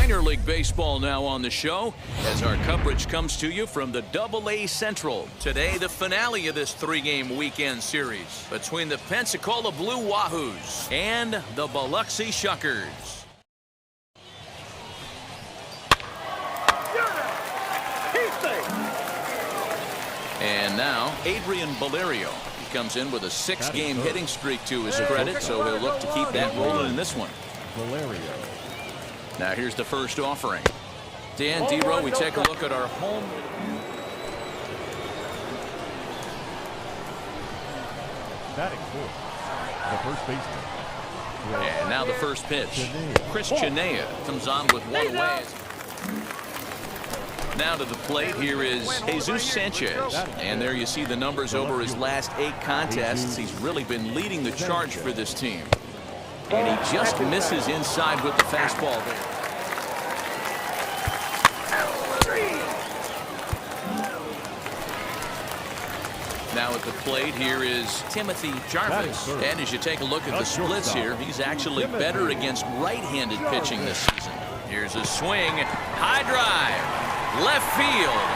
Minor League Baseball now on the show as our coverage comes to you from the AA Central. Today, the finale of this three-game weekend series between the Pensacola Blue Wahoos and the Biloxi Shuckers. And now, Adrian Valerio. He comes in with a 6-game hitting streak to his credit, so he'll look to keep that rolling in this one. Valerio. Now here's the first offering. Dan Dero, we take a look at our home. Batting fourth, the first baseman. And now the first pitch. Chris Chinea comes on with one away. Now to the plate, here is Jesus Sanchez. And there you see the numbers over his last 8 contests. He's really been leading the charge for this team. And he just misses inside with the fastball there. Now at the plate, here is Timothy Jarvis. And as you take a look at the splits here, he's actually better against right-handed pitching this season. Here's a swing, high drive, left field,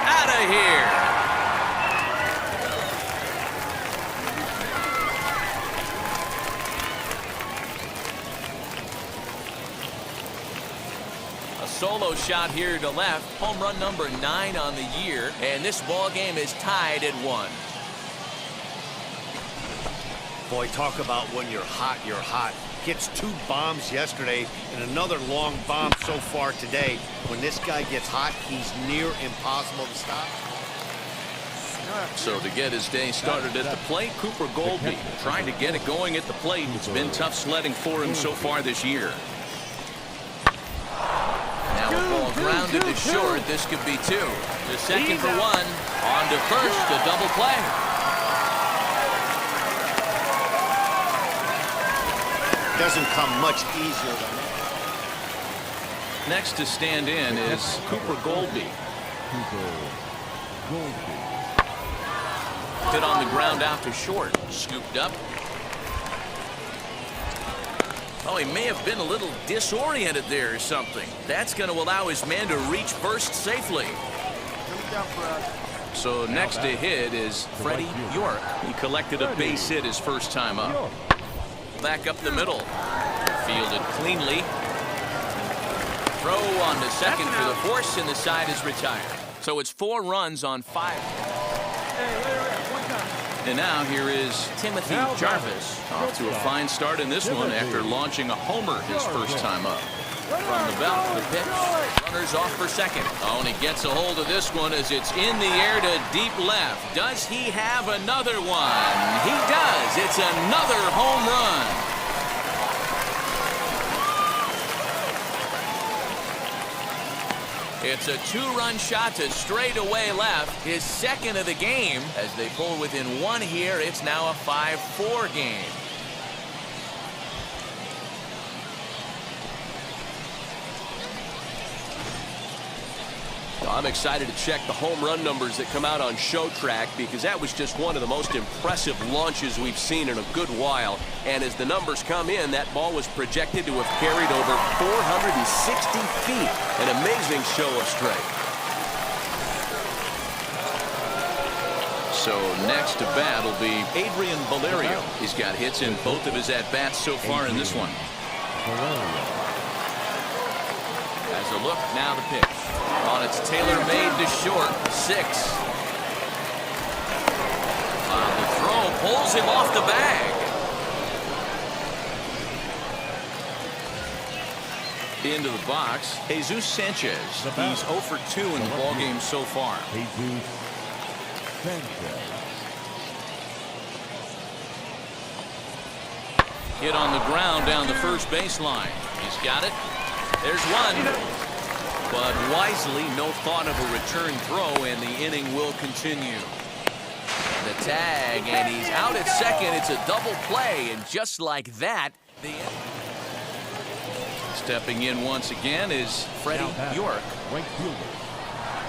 out of here. Solo shot here to left. Home run number 9 on the year, and this ball game is tied at 1. Boy, talk about when you're hot, you're hot. Hits 2 bombs yesterday and another long bomb so far today. When this guy gets hot, he's near impossible to stop. So to get his day started at the plate, Cooper Goldberg trying to get it going at the plate. It's been tough sledding for him so far this year. Now a ball grounded to short. This could be 2. The second for 1. On to first, a double play. Doesn't come much easier than that. Next to stand in is Cooper Goldberg. Hit on the ground out to short. Scooped up. Oh, he may have been a little disoriented there or something. That's going to allow his man to reach first safely. So next to hit is Freddie York. He collected a base hit his first time up. Back up the middle. Fielded cleanly. Throw on to second for the force, and the side is retired. So it's 4 runs on 5. And now here is Timothy Jarvis. Off to a fine start in this one after launching a homer his first time up. From the belt, the pitch. Runners off for second. Oh, and he gets a hold of this one as it's in the air to deep left. Does he have another one? He does. It's another home run. It's a 2-run shot to straightaway left, his second of the game. As they pull within 1 here, it's now a 5-4 game. I'm excited to check the home run numbers that come out on Show Track, because that was just one of the most impressive launches we've seen in a good while. And as the numbers come in, that ball was projected to have carried over 460 feet. An amazing show of strength. So next to bat will be Adrian Valerio. He's got hits in both of his at-bats so far in this one. As a look, now the pitch. On its tailor-made to short, 6. The throw pulls him off the bag. Into the box, Jesus Sanchez. He's 0 for 2 in the ballgame so far. Jesus Sanchez. Hit on the ground down the first baseline. He's got it. There's one. But wisely, no thought of a return throw, and the inning will continue. The tag, and he's out at second. It's a double play, and just like that, the end. Stepping in once again is Freddie York. Right fielder,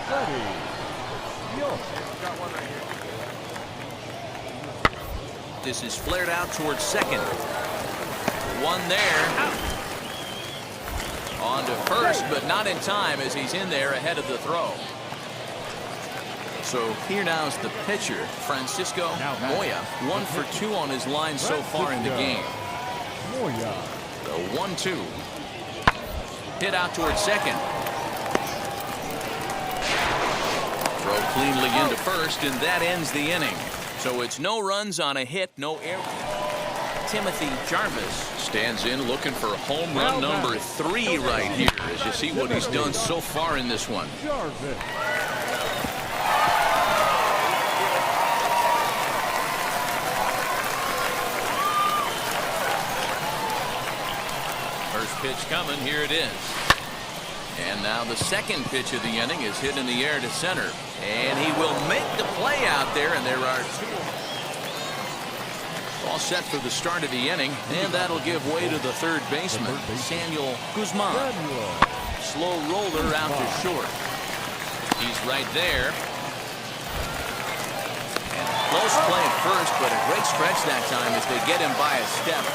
Freddie York. This is flared out towards second. One there. On to first, but not in time as he's in there ahead of the throw. So here now's the pitcher, Francisco Moya. 1 for 2 on his line so far in the game. Moya. The 1-2. Hit out towards second. Throw cleanly into first, and that ends the inning. So it's no runs on a hit, no error. Timothy Jarvis stands in looking for home run number 3 right here as you see what he's done so far in this one. Jarvis. First pitch coming, here it is. And now the second pitch of the inning is hit in the air to center. And he will make the play out there, and there are 2. All set for the start of the inning, and that'll give way to the third baseman, Samuel Guzman. Slow roller out to short. He's right there. And close play at first, but a great stretch that time as they get him by a step.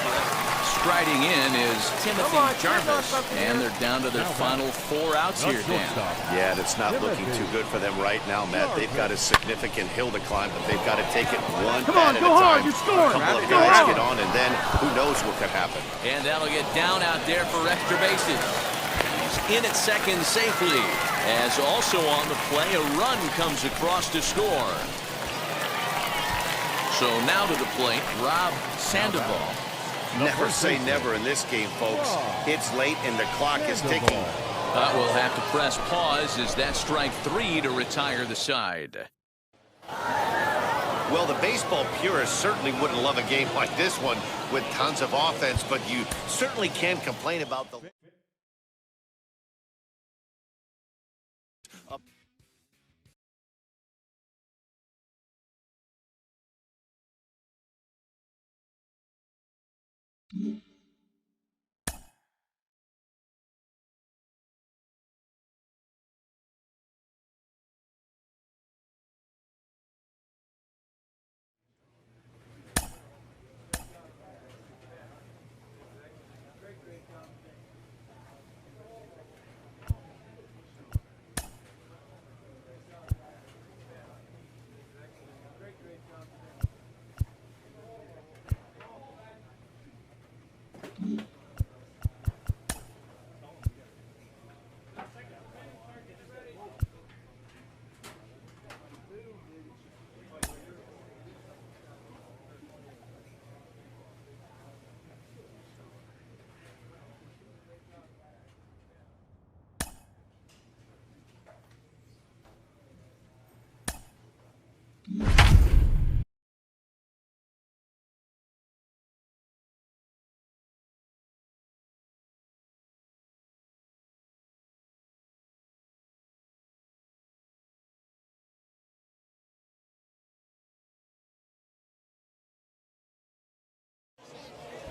Striding in is Timothy Jarvis, and they're down to their final 4 outs here, Dan. Yeah, that's not looking too good for them right now, Matt. They've got a significant hill to climb, but they've got to take it one bat at a time. A couple of guys get on, and then who knows what could happen. And that'll get down out there for extra bases. He's in at second safely, as also on the play, a run comes across to score. So now to the plate, Rob Sandoval. Never say never in this game, folks. It's late and the clock is ticking. But we'll have to press pause as that strike 3 to retire the side. Well, the baseball purists certainly wouldn't love a game like this one with tons of offense, but you certainly can complain about the...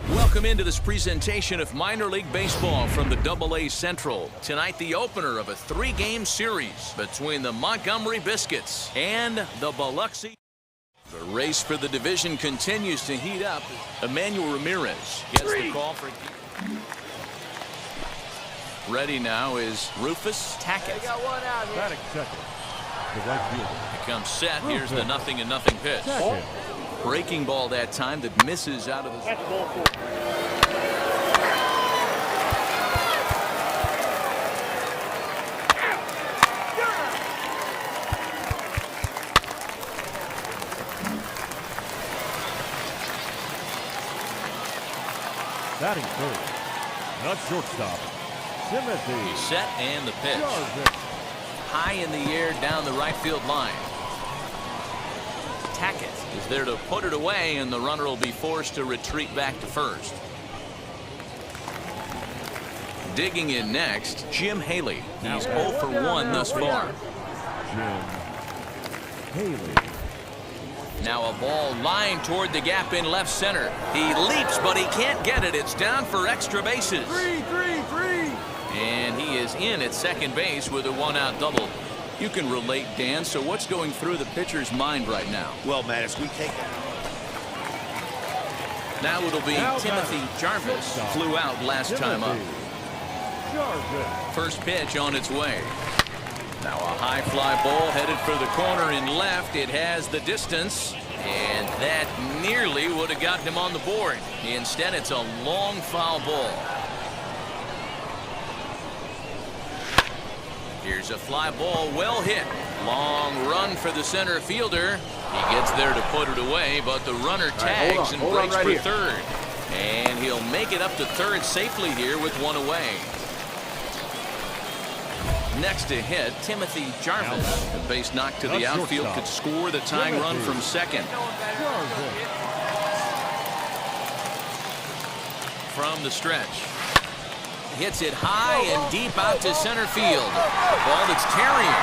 Welcome into this presentation of minor league baseball from the AA Central. Tonight, the opener of a 3-game series between the Montgomery Biscuits and the Biloxi. The race for the division continues to heat up. Emmanuel Ramirez gets the call for... Ready now is Rufus Tackett. They got one out here. Batting second. The right fielder. Becomes set. Here's the 0-0 pitch. Tackett. Breaking ball that time that misses out of the... That's ball 4. Batting third. Not shortstop. Timothy. He's set and the pitch. Jarvis. High in the air down the right field line. Tackett is there to put it away, and the runner will be forced to retreat back to first. Digging in next, Jim Haley. He's 0 for 1 thus far. Jim Haley. Now a ball lined toward the gap in left center. He leaps, but he can't get it. It's down for extra bases. 3-3-3. And he is in at second base with a 1-out double. You can relate, Dan. So what's going through the pitcher's mind right now? Well, Matt, as we take it. Now it'll be Timothy Jarvis. Flew out last time up. Jarvis. First pitch on its way. Now a high fly ball headed for the corner in left. It has the distance, and that nearly would have gotten him on the board. Instead, it's a long foul ball. Here's a fly ball, well hit. Long run for the center fielder. He gets there to put it away, but the runner tags and breaks for third. And he'll make it up to third safely here with one away. Next to hit, Timothy Jarvis. The base knock to the outfield could score the tying run from second. From the stretch. Hits it high and deep out to center field. The ball that's carrying.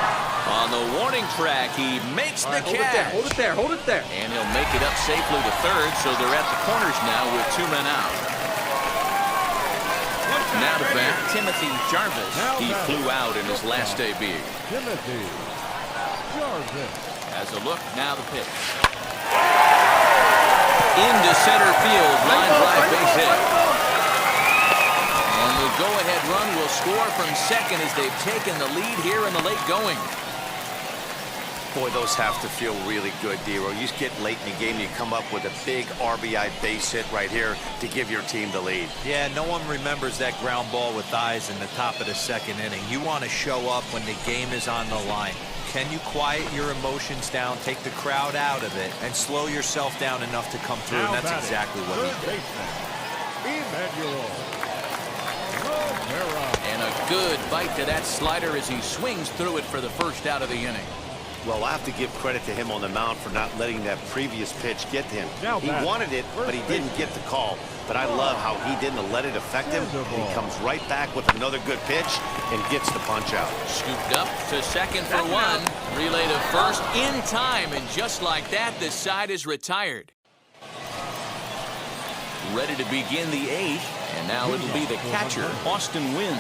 On the warning track, he makes the catch. Hold it there. And he'll make it up safely to third, so they're at the corners now with 2 men out. Now to bat, Timothy Jarvis. He flew out in his last debut. Timothy Jarvis. As a look, now the pitch. Into center field, line drive base hit. And the go-ahead run will score from second as they've taken the lead here in the late going. Boy, those have to feel really good, D-Row. You just get late in the game, you come up with a big RBI base hit right here to give your team the lead. Yeah, no one remembers that ground ball with eyes in the top of the second inning. You want to show up when the game is on the line. Can you quiet your emotions down, take the crowd out of it, and slow yourself down enough to come through? And that's exactly what he did. And a good bite to that slider as he swings through it for the first out of the inning. Well, I have to give credit to him on the mound for not letting that previous pitch get to him. He wanted it, but he didn't get the call. But I love how he didn't let it affect him. He comes right back with another good pitch and gets the punch out. Scooped up to second for one. Relay to first in time, and just like that, the side is retired. Ready to begin the 8th, and now it'll be the catcher, Austin Wynn.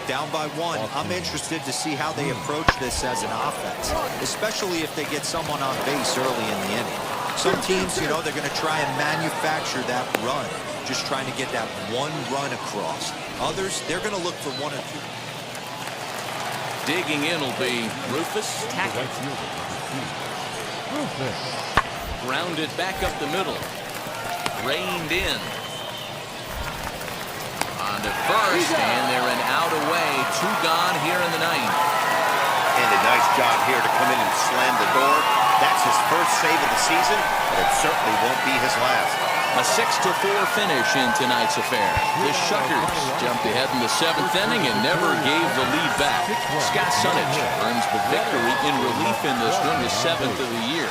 Down by 1. I'm interested to see how they approach this as an offense, especially if they get someone on base early in the inning. Some teams, you know, they're going to try and manufacture that run, just trying to get that one run across. Others, they're going to look for 1 or 2. Digging in will be Rufus Tackett. Grounded back up the middle. Reined in. On to first, and they're an out away. 2 gone here in the 9th. And a nice job here to come in and slam the door. That's his first save of the season, but it certainly won't be his last. A 6-4 finish in tonight's affair. The Shuckers jumped ahead in the 7th inning and never gave the lead back. Scott Sunich earns the victory in relief in this one, his 7th of the year.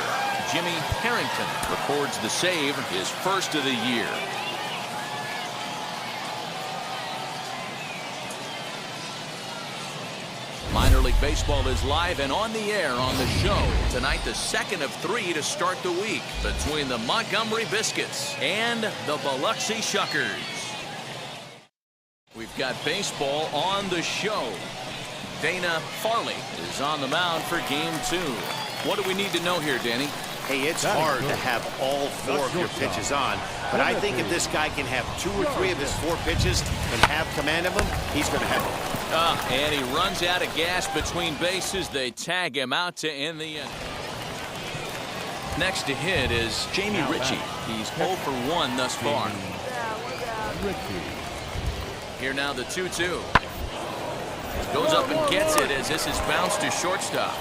Jimmy Harrington records the save, his first of the year. Minor League Baseball is live and on the air on the show. Tonight, the 2nd of 3 to start the week between the Montgomery Biscuits and the Biloxi Shuckers. We've got baseball on the show. Dana Farley is on the mound for Game 2. What do we need to know here, Danny? Hey, it's hard to have all 4 of your pitches on, but I think if this guy can have 2 or 3 of his 4 pitches and have command of them, he's going to have them. And he runs out of gas between bases. They tag him out to end the inning. Next to hit is Jamie Ritchie. He's 0 for 1 thus far. Here now the 2-2. Goes up and gets it as this is bounced to shortstop.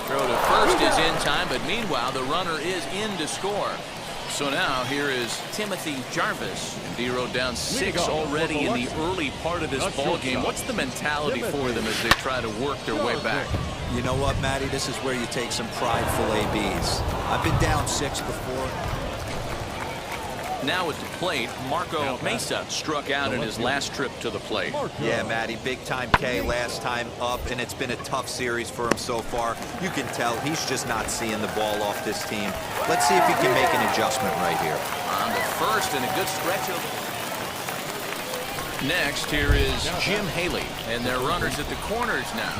Throw to first is in time, but meanwhile the runner is in to score. So now here is Timothy Jarvis. D-Row down 6 already in the early part of this ball game. What's the mentality for them as they try to work their way back? You know what, Matty? This is where you take some prideful ABs. I've been down 6 before. Now at the plate, Marco Mesa struck out in his last trip to the plate. Yeah, Matty, big time K last time up, and it's been a tough series for him so far. You can tell he's just not seeing the ball off this team. Let's see if he can make an adjustment right here. On to first and a good stretch of. Next, here is Jim Haley, and their runners at the corners now.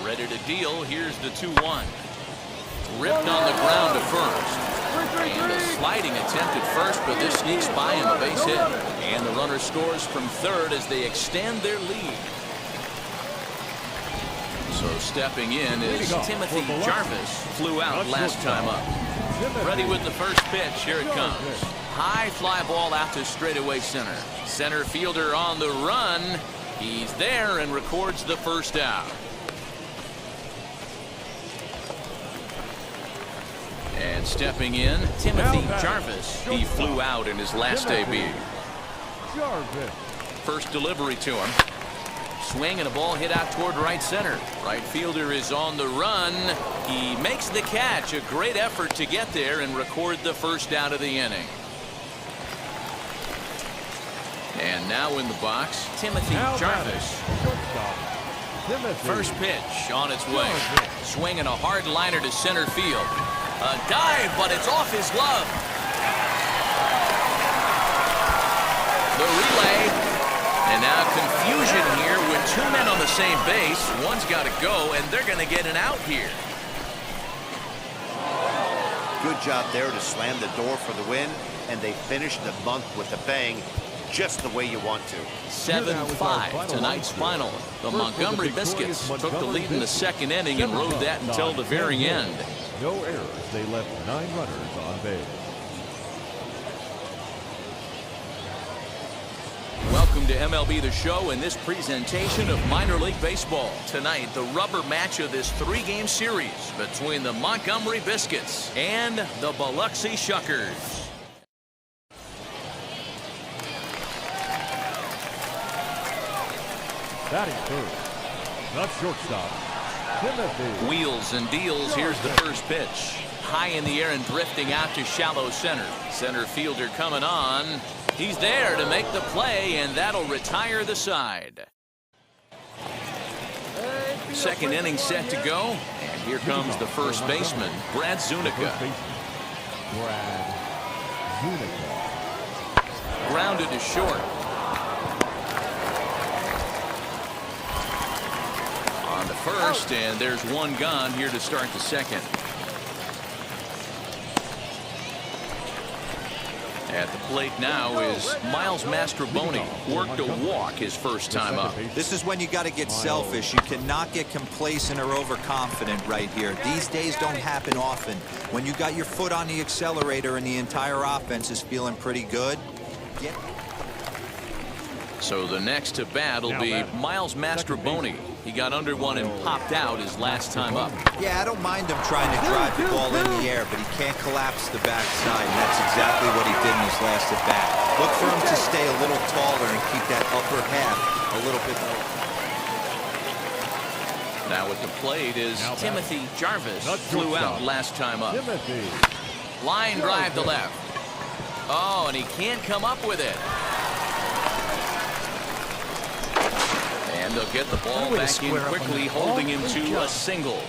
Ready to deal. Here's the 2-1. Ripped on the ground to first. And a sliding attempt at first, but this sneaks by him, a base hit. And the runner scores from third as they extend their lead. So stepping in is Timothy Jarvis. Flew out last time up. Ready with the first pitch. Here it comes. High fly ball out to straightaway center. Center fielder on the run. He's there and records the first out. And stepping in, Timothy Jarvis. He flew out in his last debut. First delivery to him. Swing and a ball hit out toward right center. Right fielder is on the run. He makes the catch. A great effort to get there and record the first out of the inning. And now in the box, Timothy Jarvis. First pitch on its way. Swinging a hard liner to center field. A dive, but it's off his glove. The relay. And now confusion here with two men on the same base. One's got to go, and they're going to get an out here. Good job there to slam the door for the win, and they finished the month with a bang, just the way you want to. 7-5, tonight's final. The Montgomery Biscuits took the lead in the second inning and rode that until the very end. No errors. They left 9 runners on base. Welcome to MLB The Show and this presentation of Minor League Baseball. Tonight, the rubber match of this 3-game series between the Montgomery Biscuits and the Biloxi Shuckers. Batting first, not shortstop, Timothy. Wheels and deals. Here's the first pitch. High in the air and drifting out to shallow center. Center fielder coming on. He's there to make the play, and that'll retire the side. Second inning set to go, and here comes the first baseman, Brad Zuniga. Grounded to short. On to first, and there's one gone here to start the second. At the plate now is Miles Mastrobuoni. Worked a walk his first time up. This is when you got to get selfish. You cannot get complacent or overconfident right here. These days don't happen often. When you got your foot on the accelerator and the entire offense is feeling pretty good. So the next to bat will be Miles Mastrobuoni. He got under one and popped out his last time up. Yeah, I don't mind him trying to drive the ball in the air, but he can't collapse the backside, and that's exactly what he did in his last at bat. Look for him to stay a little taller and keep that upper half a little bit more. Now at the plate is Timothy Jarvis. Flew out last time up. Line drive to left. Oh, and he can't come up with it. And they'll get the ball back in quickly, holding him to a single.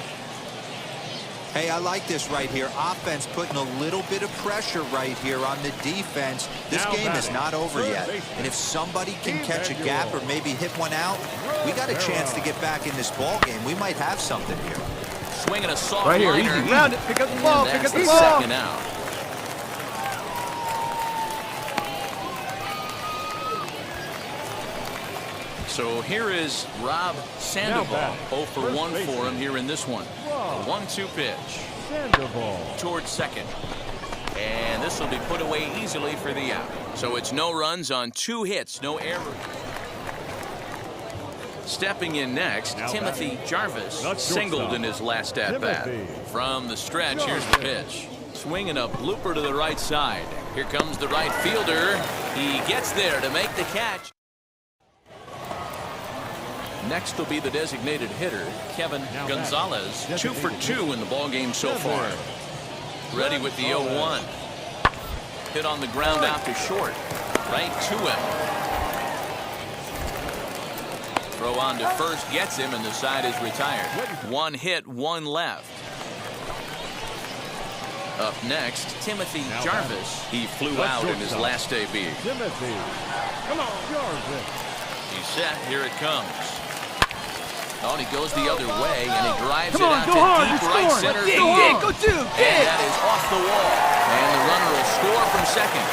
Hey, I like this right here. Offense putting a little bit of pressure right here on the defense. This game is not over yet. And if somebody can catch a gap or maybe hit one out, we got a chance to get back in this ball game. We might have something here. Swinging a soft right here, liner. easy. Round it. Pick up the ball. Pick up the ball. Second out. So here is Rob Sandoval. 0 for 1 for him here in this one. A 1-2 pitch. Sandoval. Towards second. And this will be put away easily for the out. So it's no runs on 2 hits, no errors. Stepping in next, Timothy Jarvis. Singled in his last at-bat. From the stretch, here's the pitch. Swinging a blooper to the right side. Here comes the right fielder. He gets there to make the catch. Next will be the designated hitter, Kevin Gonzalez. 2 for 2 in the ballgame so far. Ready with the 0-1. Hit on the ground out to short. Right to him. Throw on to first, gets him, and the side is retired. 1 hit, 1 left. Up next, Timothy Jarvis. He flew out in his last debut. Timothy. Come on, Jarvis. He's set. Here it comes. Oh, and he goes the other way, and he drives it out to deep right center field. Go two. And that is off the wall. And the runner will score from second.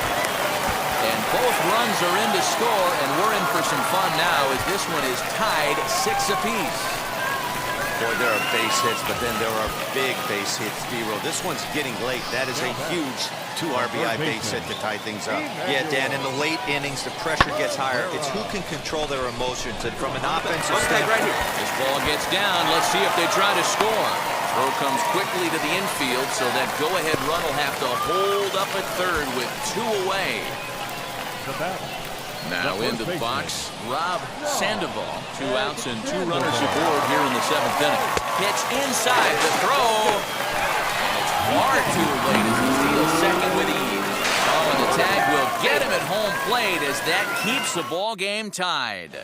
And both runs are in to score, and we're in for some fun now as this one is tied 6 apiece. Boy, there are base hits, but then there are big base hits, D-Row. This one's getting late. That is a huge 2 RBI base hit to tie things up. Yeah, Dan, in the late innings, the pressure gets higher. It's who can control their emotions, and from an offensive standpoint. Right here. This ball gets down. Let's see if they try to score. Throw comes quickly to the infield, so that go-ahead run will have to hold up at third with 2 away. Now into the box, Rob Sandoval. 2 outs and 2 runners aboard here in the 7th inning. Pitch inside the throw. And it's far too late as he steals second with ease. Oh, and the tag will get him at home plate as that keeps the ball game tied.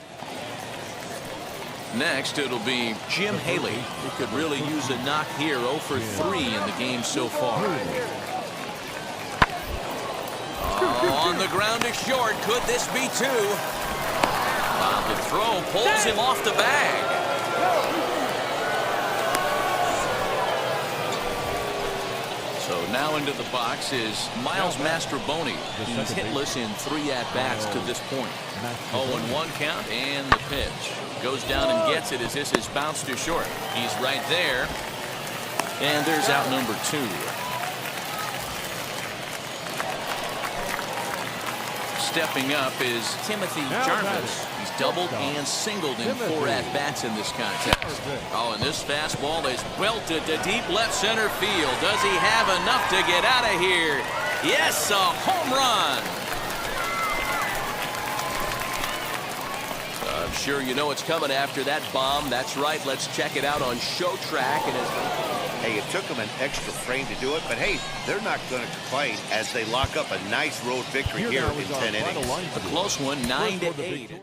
Next, it'll be Jim Haley. He could really use a knock here. 0 for 3 in the game so far. On the ground to short. Could this be 2? The throw pulls him off the bag. So now into the box is Miles Mastrobuoni. He's hitless in 3 at-bats to this point. 0-1 count, and the pitch. Goes down and gets it as this is bounced to short. He's right there. And there's out number 2. Stepping up is Timothy Jarvis. He's doubled and singled in 4 at-bats in this contest. Oh, and this fastball is belted to deep left center field. Does he have enough to get out of here? Yes, a home run. I'm sure you know it's coming after that bomb. That's right. Let's check it out on Show Track. Hey, it took them an extra frame to do it, but hey, they're not going to complain as they lock up a nice road victory here in 10 innings. A close one, 9-8.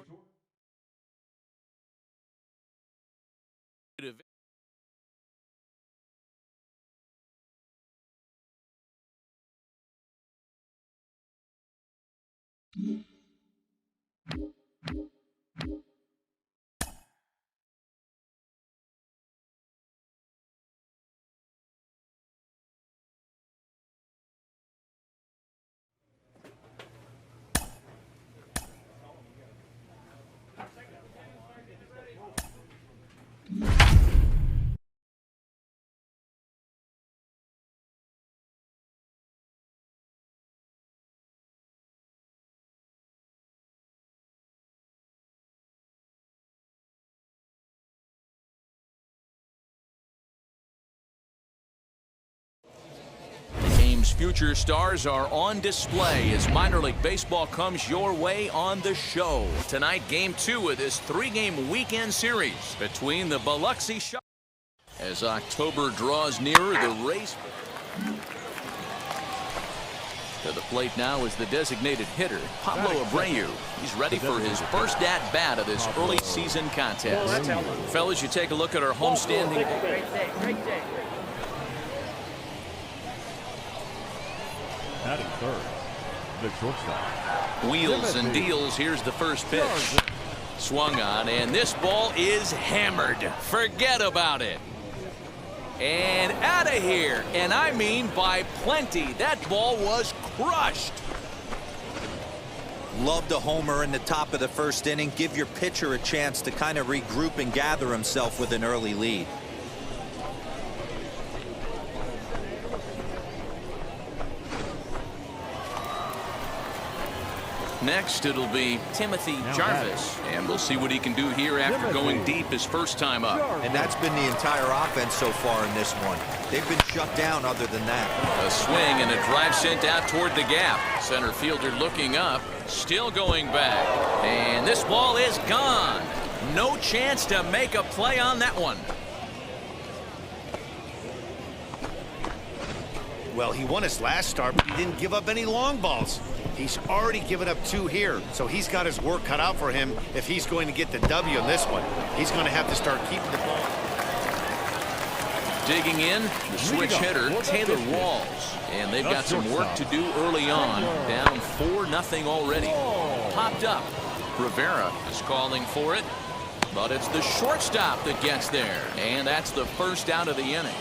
Future stars are on display as minor league baseball comes your way on the show. Tonight, game 2 of this 3-game weekend series between the Biloxi Sharks. As October draws nearer, the race to the plate now is the designated hitter, Pablo Abreu. He's ready for his first at-bat of this early season contest. Fellas, you take a look at our homestanding. Great day. Batting third, the shortstop. Wheels and deals. Here's the first pitch. Swung on, and this ball is hammered. Forget about it. And out of here. And I mean by plenty. That ball was crushed. Loved a homer in the top of the first inning. Give your pitcher a chance to kind of regroup and gather himself with an early lead. Next, it'll be Timothy Jarvis, and we'll see what he can do here after going deep his first time up. And that's been the entire offense so far in this one. They've been shut down other than that. A swing and a drive sent out toward the gap. Center fielder looking up, still going back. And this ball is gone. No chance to make a play on that one. Well, he won his last start, but he didn't give up any long balls. He's already given up 2 here, so he's got his work cut out for him if he's going to get the W in this one. He's going to have to start keeping the ball. Digging in, the switch hitter, Taylor Walls. And they've got some work to do early on. Down 4-0 already. Popped up. Rivera is calling for it, but it's the shortstop that gets there. And that's the first out of the inning.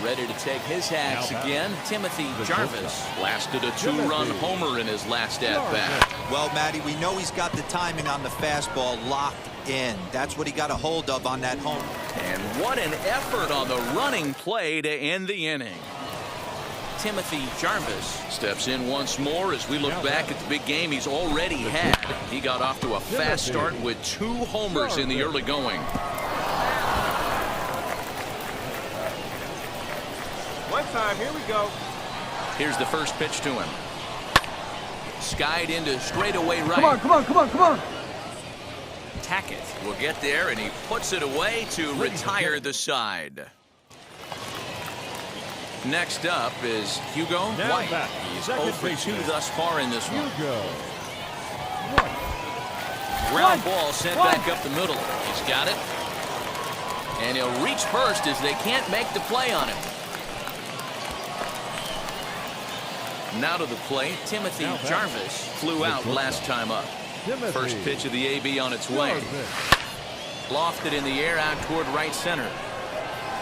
Ready to take his hacks again. Timothy Jarvis lasted a 2-run homer in his last at-bat. Well, Matty, we know he's got the timing on the fastball locked in. That's what he got a hold of on that home. And what an effort on the running play to end the inning. Timothy Jarvis steps in once more as we look back at the big game he's already had. He got off to a fast start with 2 homers in the early going. One time, here we go. Here's the first pitch to him. Skied into straightaway right. Come on, come on, come on, come on. Tackett will get there, and he puts it away to retire the side. Next up is Hugo White. He's 0 for 2 thus far in this one. Ground ball sent back up the middle. He's got it. And he'll reach first as they can't make the play on him. Now to the plate, Timothy Jarvis flew out last time up. First pitch of the AB on its way. Lofted in the air out toward right center.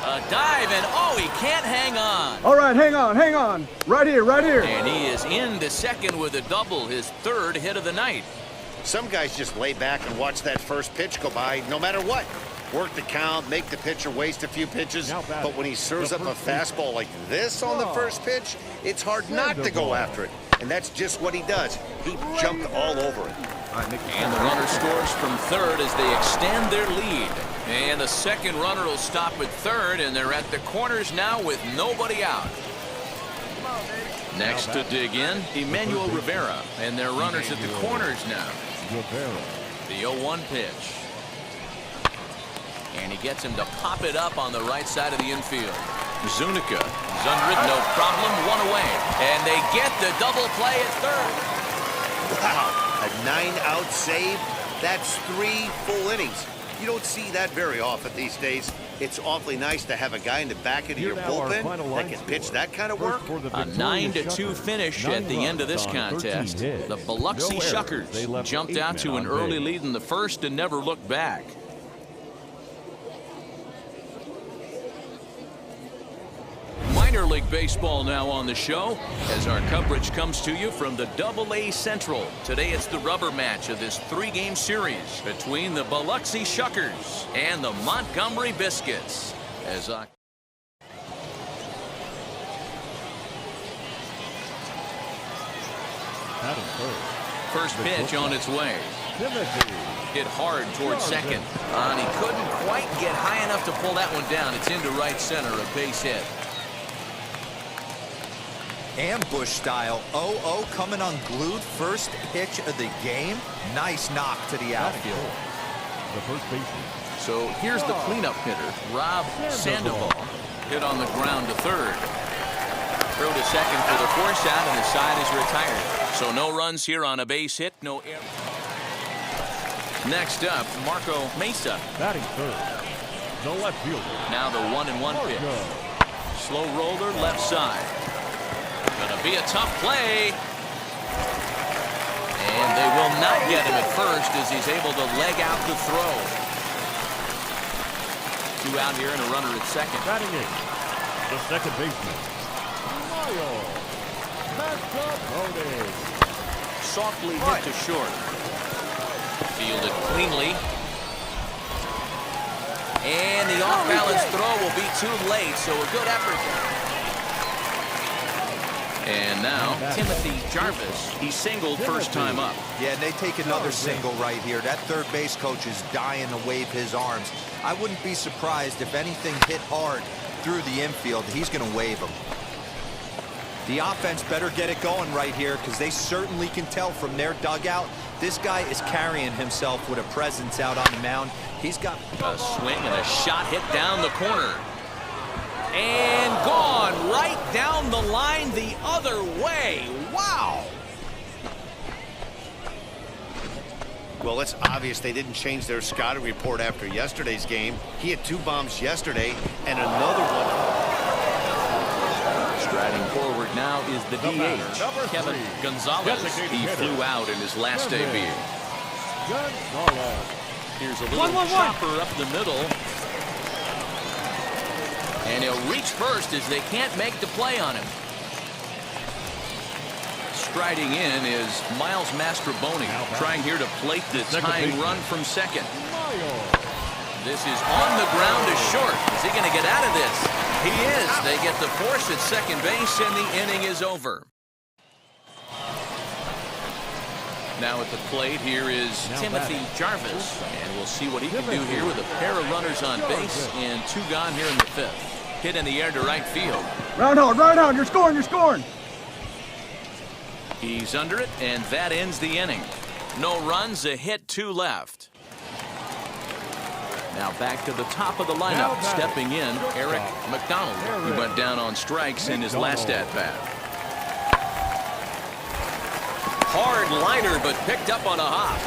A dive, and oh, he can't hang on. All right, hang on, hang on. Right here, right here. And he is into second with a double, his 3rd hit of the night. Some guys just lay back and watch that first pitch go by no matter what. Work the count, make the pitcher waste a few pitches. But when he serves up a fastball like this on the first pitch, it's hard not to go after it. And that's just what he does. He jumped all over it. And the runner scores from third as they extend their lead. And the second runner will stop at third, and they're at the corners now with nobody out. Next to dig in, Emmanuel Rivera, and their runners at the corners now. The 0-1 pitch. And he gets him to pop it up on the right side of the infield. Zuniga is under it, no problem, 1 away. And they get the double play at third. Wow, a 9-out save. That's 3 full innings. You don't see that very often these days. It's awfully nice to have a guy in the back of your bullpen that can pitch that kind of work. A 9-2 finish at the end of this contest. The Biloxi Shuckers jumped out to an early lead in the first and never looked back. Minor League Baseball now on the show as our coverage comes to you from the AA Central. Today it's the rubber match of this 3-game series between the Biloxi Shuckers and the Montgomery Biscuits. As first pitch on its way. Hit hard towards second. And he couldn't quite get high enough to pull that one down. It's into right center, a base hit. Ambush style. 0-0 coming unglued. First pitch of the game. Nice knock to the outfield. The first baseman. So here's the cleanup hitter, Rob Sandoval. Hit on the ground to third. Throw to second for the force out, and the side is retired. So no runs here on a base hit, no air. Next up, Marco Mesa. Batting third. The left fielder. Now the 1-1 pitch. Slow roller left side. Gonna be a tough play. And they will not get him at first as he's able to leg out the throw. 2 out here and a runner at second. Batting eighth. The second baseman. Softly hit to short. Fielded cleanly. And the off-balance throw will be too late, so a good effort. And now, Timothy Jarvis. He singled first time up. Yeah, and they take another single right here. That third base coach is dying to wave his arms. I wouldn't be surprised if anything hit hard through the infield. He's going to wave them. The offense better get it going right here because they certainly can tell from their dugout this guy is carrying himself with a presence out on the mound. He's got a swing and a shot hit down the corner. And gone right down the line the other way. Wow. Well, it's obvious they didn't change their scouting report after yesterday's game. He had 2 bombs yesterday and another one. Striding forward now is the DH, Kevin Gonzalez. He flew out in his last AB. Here's a little chopper up the middle. And he'll reach first as they can't make the play on him. Striding in is Miles Mastrobuoni, trying here to plate the tying run from second. This is on the ground to short. Is he going to get out of this? He is. They get the force at second base, and the inning is over. Now at the plate, here is Timothy Jarvis, and we'll see what he can do here with a pair of runners on base and 2 gone here in the 5th. Hit in the air to right field. Round hard, you're scoring. He's under it, and that ends the inning. No runs, a hit, 2 left. Now back to the top of the lineup. Stepping in, Eric McDonald. He went down on strikes in his last at-bat. Hard liner, but picked up on a hop.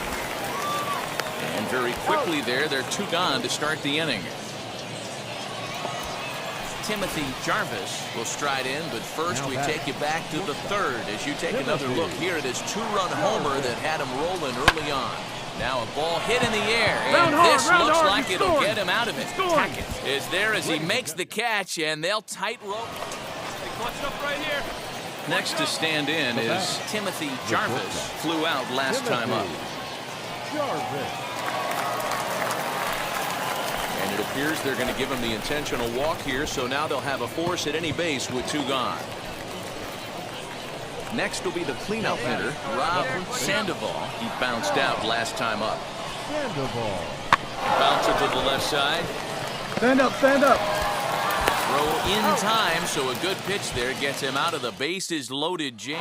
And very quickly there, they're 2 gone to start the inning. Timothy Jarvis will stride in, but first we take you back to the 3rd as you take another look here at his 2-run homer that had him rolling early on. Now a ball hit in the air, and this looks like it'll get him out of it. Tackett is there as he makes the catch, and they'll tightrope. They clutched up right here. Next to stand in is Timothy Jarvis. Flew out last time up. And it appears they're going to give him the intentional walk here, so now they'll have a force at any base with 2 gone. Next will be the cleanup hitter, Rob Sandoval. He bounced out last time up. Bounce it to the left side. Stand up. Throw in time, so a good pitch there gets him out of the bases loaded jam.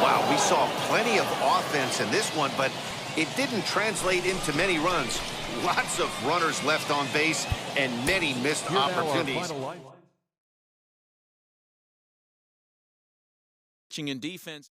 Wow, we saw plenty of offense in this one, but it didn't translate into many runs. Lots of runners left on base and many missed opportunities. Pitching and defense.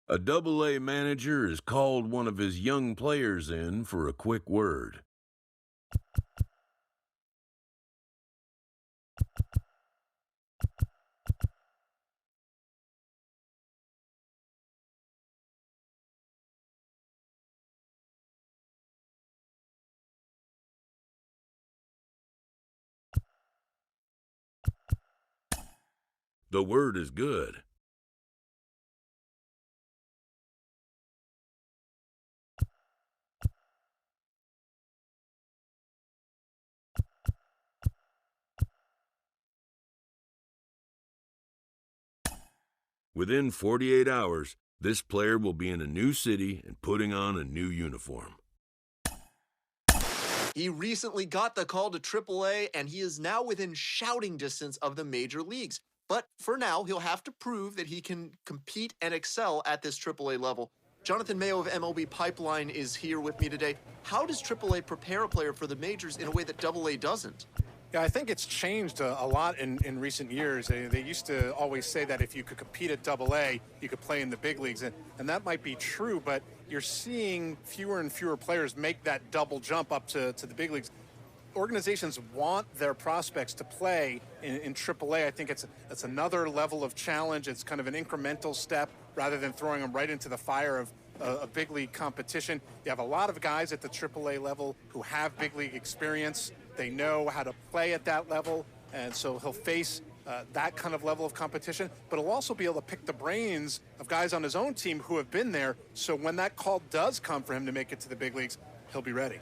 A Double-A manager has called one of his young players in for a quick word. The word is good. Within 48 hours, this player will be in a new city and putting on a new uniform. He recently got the call to AAA, and he is now within shouting distance of the major leagues. But for now, he'll have to prove that he can compete and excel at this AAA level. Jonathan Mayo of MLB Pipeline is here with me today. How does AAA prepare a player for the majors in a way that AA doesn't? Yeah, I think it's changed a lot in recent years. They used to always say that if you could compete at AA, you could play in the big leagues. And that might be true, but you're seeing fewer and fewer players make that double jump up to the big leagues. Organizations want their prospects to play in AAA. I think it's another level of challenge. It's kind of an incremental step rather than throwing them right into the fire of a big league competition. You have a lot of guys at the AAA level who have big league experience. They know how to play at that level, and so he'll face that kind of level of competition, but he'll also be able to pick the brains of guys on his own team who have been there, so when that call does come for him to make it to the big leagues, he'll be ready.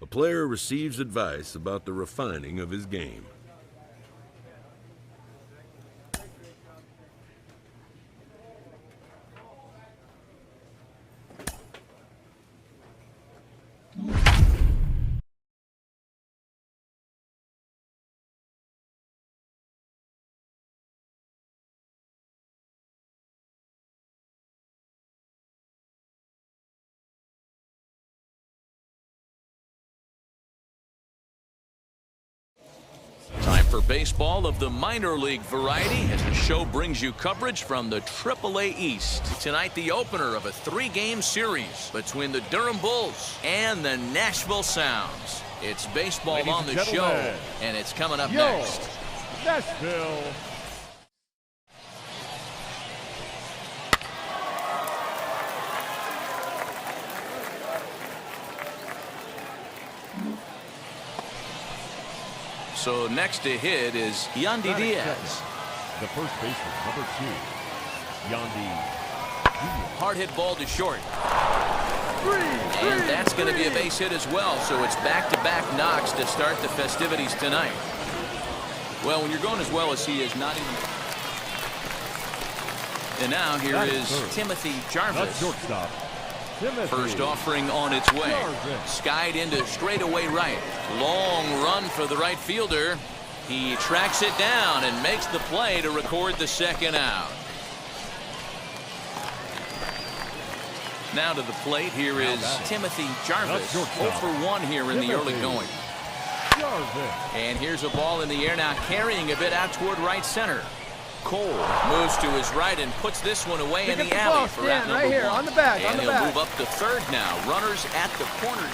a player receives advice about the refining of his game. Time for baseball of the minor league variety as the show brings you coverage from the AAA East. Tonight, the opener of a 3-game series between the Durham Bulls and the Nashville Sounds. It's baseball Ladies on the and show, gentlemen, and it's coming up your next. Nashville. So next to hit is Yandy Diaz. The first baseman, number 2, Yandy. Hard hit ball to short. And that's going to be a base hit as well, so it's back-to-back knocks to start the festivities tonight. Well, when you're going as well as he is, not even... And now here is Timothy Jarvis. Shortstop. First offering on its way. Skied into straightaway right. Long run for the right fielder. He tracks it down and makes the play to record the second out. Now to the plate, here is Timothy Jarvis. 0 for 1 here in the early going. And here's a ball in the air now, carrying a bit out toward right center. Cole moves to his right and puts this one away in the alley for out number 1. On the back, and he'll move up to third now. Runners at the corners.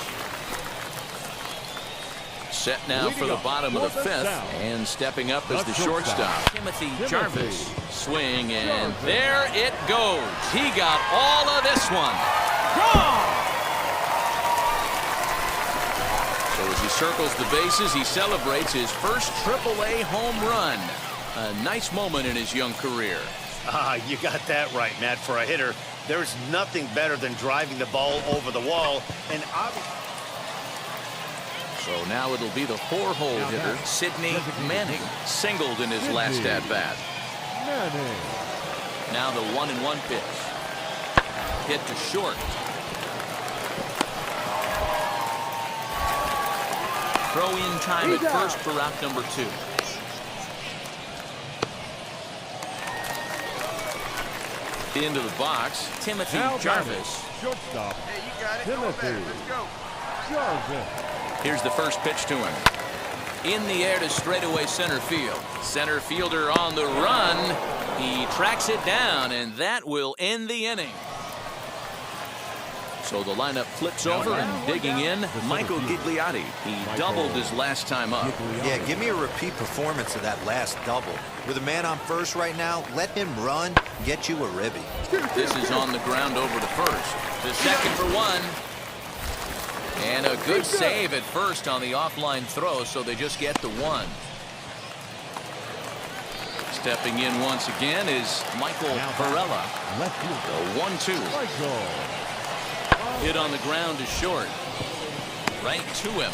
Set now for the bottom of the 5th, and stepping up as the shortstop, Timothy Jarvis. Swing, and there it goes. He got all of this one. So as he circles the bases, he celebrates his first AAA home run. A nice moment in his young career. You got that right, Matt. For a hitter, there's nothing better than driving the ball over the wall. And so now it'll be the 4-hole hitter, Sidney Manning, singled in his last at-bat. Now the 1-1 pitch. Hit to short. Throw in time at first for out number 2. Into the box, Timothy Jarvis. Shortstop. Hey, you got it. Timothy. Let's go. Jarvis. Here's the first pitch to him. In the air to straightaway center field. Center fielder on the run. He tracks it down, and that will end the inning. So the lineup flips over, and digging in, Michael Gigliotti. He doubled his last time up. Yeah, give me a repeat performance of that last double. With a man on first right now, let him run, get you a ribby. This is on the ground over to first. To second for 1. And a good save at first on the offline throw, so they just get the 1. Stepping in once again is Michael Varela. The 1-2. Hit on the ground to short. Right to him.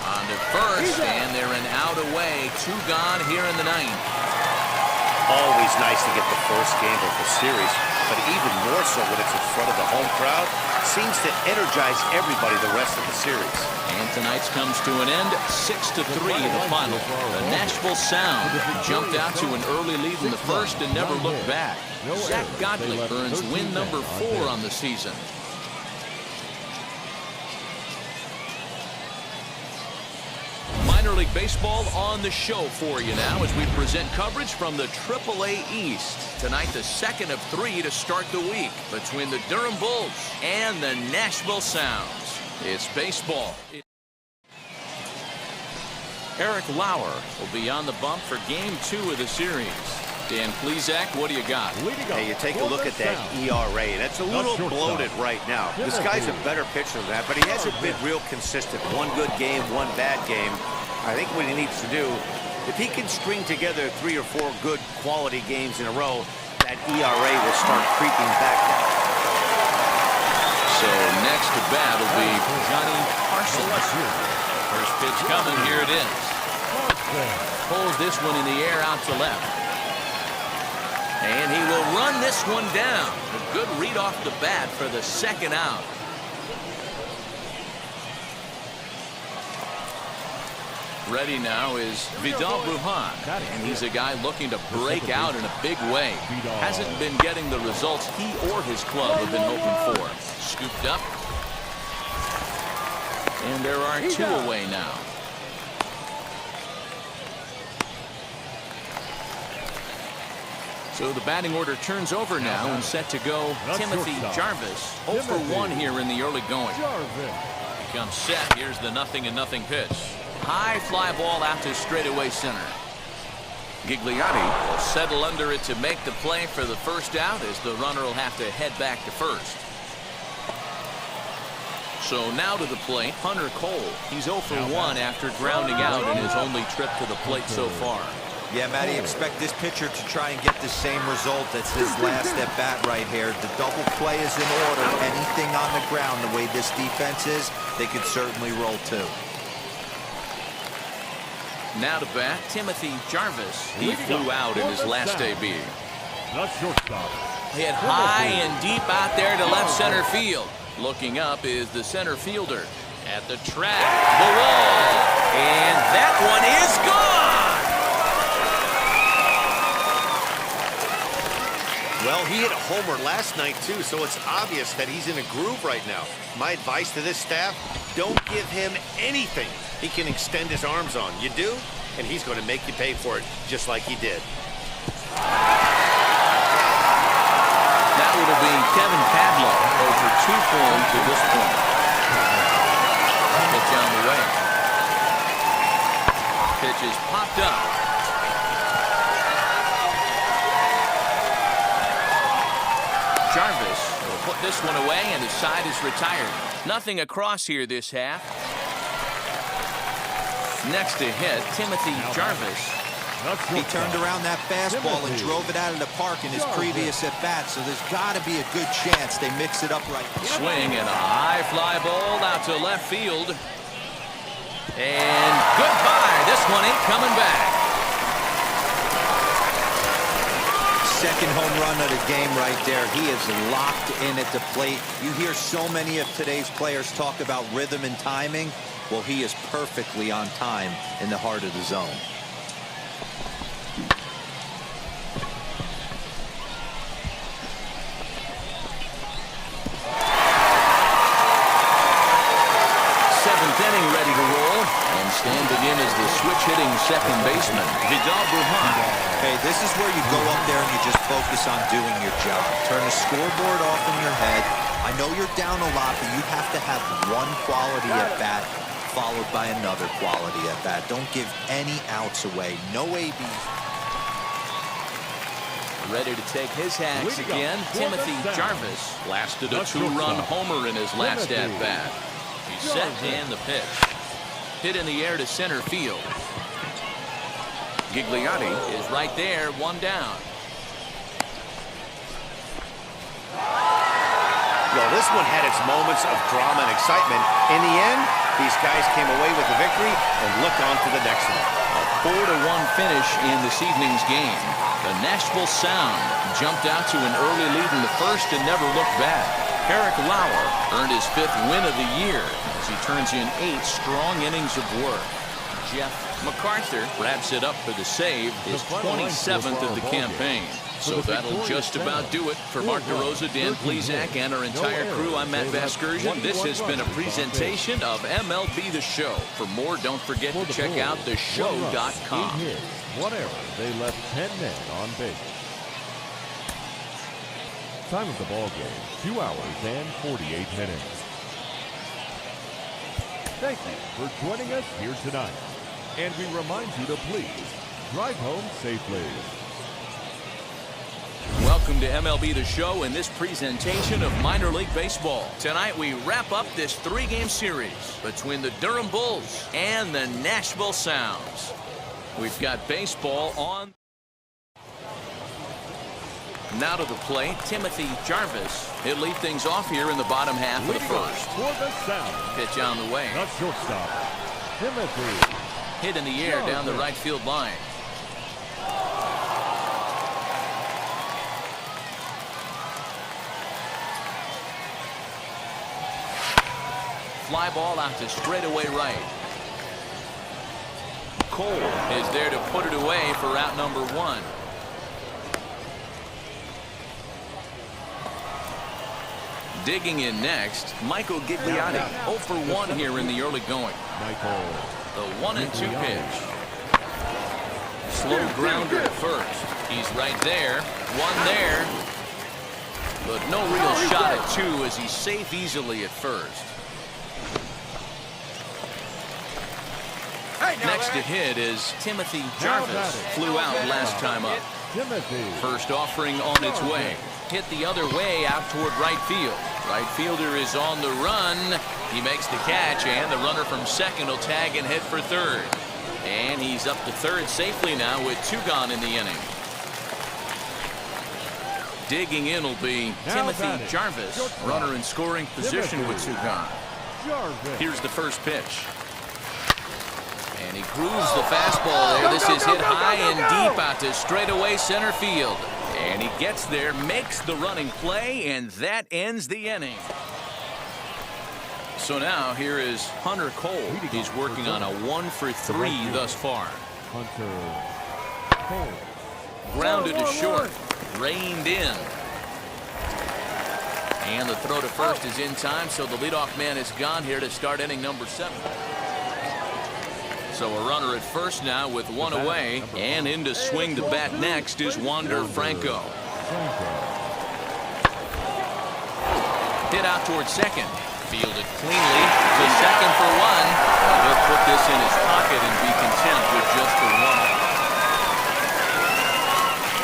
On to first, and they're an out away. 2 gone here in the 9th. always nice to get the first game of the series, but even more so when it's in front of the home crowd. Seems to energize everybody the rest of the series. And tonight's comes to an end, 6-3 the final. The Nashville Sound jumped out to an early lead in the first and never looked back. Zach Godley earns win number 4 on the season. Minor League Baseball on the show for you now as we present coverage from the AAA East. Tonight, the second of 3 to start the week between the Durham Bulls and the Nashville Sounds. It's baseball. Eric Lauer will be on the bump for Game 2 of the series. Dan Plesac, what do you got? Hey, you take a look at that ERA, and it's a little bloated right now. This guy's a better pitcher than that, but he hasn't been real consistent. One good game, one bad game. I think what he needs to do, if he can string together 3 or 4 good quality games in a row, that ERA will start creeping back down. So next to bat will be Johnny Parsons. First pitch coming. Here it is. Pulls this one in the air out to left. And he will run this one down. A good read off the bat for the second out. Ready now is Vidal Brujan, and he's a guy looking to break out in a big way. Hasn't been getting the results he or his club have been hoping for. Scooped up. And there are two away now. So the batting order turns over now and set to go Timothy Jarvis. 0 for 1 here in the early going. He comes set. Here's the 0-0 pitch. High fly ball out to straightaway center. Gigliotti will settle under it to make the play for the first out, as the runner will have to head back to first. So now to the plate, Hunter Cole. He's 0 for 1 after grounding out in his only trip to the plate so far. Yeah, Matty, expect this pitcher to try and get the same result as his last at bat right here. The double play is in order. Anything on the ground, the way this defense is, they could certainly roll too. Now to bat, Timothy Jarvis. He flew out in his last debut. Hit high and deep out there to left center field. Looking up is the center fielder. At the track, the wall. And that one is gone. Well, he hit a homer last night, too, so it's obvious that he's in a groove right now. My advice to this staff, don't give him anything he can extend his arms on. You do, and he's going to make you pay for it, just like he did. Now it'll be Kevin Padlow, over 2 for him to this point. Pitch on the way. Pitch is popped up. Jarvis will put this one away, and his side is retired. Nothing across here this half. Next to hit, Timothy Jarvis. He turned around that fastball and drove it out of the park in his previous at-bat, so there's got to be a good chance they mix it up right. Swing and a high fly ball out to left field. And goodbye. This one ain't coming back. Second home run of the game right there. He is locked in at the plate. You hear so many of today's players talk about rhythm and timing. Well, he is perfectly on time in the heart of the zone. Seventh inning ready to roll. And standing in is the switch-hitting second baseman, Vidal Brujan. Hey, this is where you go up there and you just focus on doing your job. Turn the scoreboard off in your head. I know you're down a lot, but you have to have one quality at bat followed by another quality at bat. Don't give any outs away. No ABs. Ready to take his hacks again, Timothy Jarvis. Blasted a 2-run homer in his last at-bat. He's set and the pitch. Hit in the air to center field. Gigliotti is right there, 1 down. Well, this one had its moments of drama and excitement. In the end, these guys came away with the victory and look on to the next one. A 4-1 finish in this evening's game. The Nashville Sound jumped out to an early lead in the first and never looked back. Eric Lauer earned his 5th win of the year as he turns in 8 strong innings of work. Jeff MacArthur wraps it up for the save, his 27th of the campaign. So that'll just about do it. For Mark DeRosa, Dan Plesac, and our entire crew, I'm Matt Vasgersian. This has been a presentation of MLB The Show. For more, don't forget to check out theshow.com. Whatever, they left 10 men on base. Time of the ball game, 2 hours and 48 minutes. Thank you for joining us here tonight. And we remind you to please drive home safely. Welcome to MLB The Show and this presentation of minor league baseball. Tonight we wrap up this 3-game series between the Durham Bulls and the Nashville Sounds. We've got baseball on. Now to the plate, Timothy Jarvis. He'll lead things off here in the bottom half of the first. For the South, Pitch on the way. the shortstop, Timothy. Hit in the air down the right field line. Fly ball out to straightaway right. Cole is there to put it away for out number 1. Digging in next, Michael Gigliotti. 0 for 1 here in the early going. Michael. The 1-2 pitch. Slow grounder at first. He's right there. 1 there. But no real shot at 2 as he's safe easily at first. Next to hit is Timothy Jarvis. Flew out last time up. First offering on its way. Hit the other way out toward right field. Right fielder is on the run. He makes the catch, and the runner from second will tag and head for third. And he's up to third safely now with 2 gone in the inning. Digging in will be Timothy Jarvis. Runner in scoring position with 2 gone. Here's the first pitch. And he grooves the fastball there. This is hit high and deep out to straightaway center field. And he gets there, makes the running play, and that ends the inning. So now here is Hunter Cole. He's working on a 1 for 3 thus far. Grounded to short. Reined in. And the throw to first is in time, so the leadoff man is gone here to start inning number 7. So a runner at first now with 1 away, and in to swing the bat next is Wander Franco. Hit out towards second. Fielded cleanly to second for 1. He'll put this in his pocket and be content with just the 1.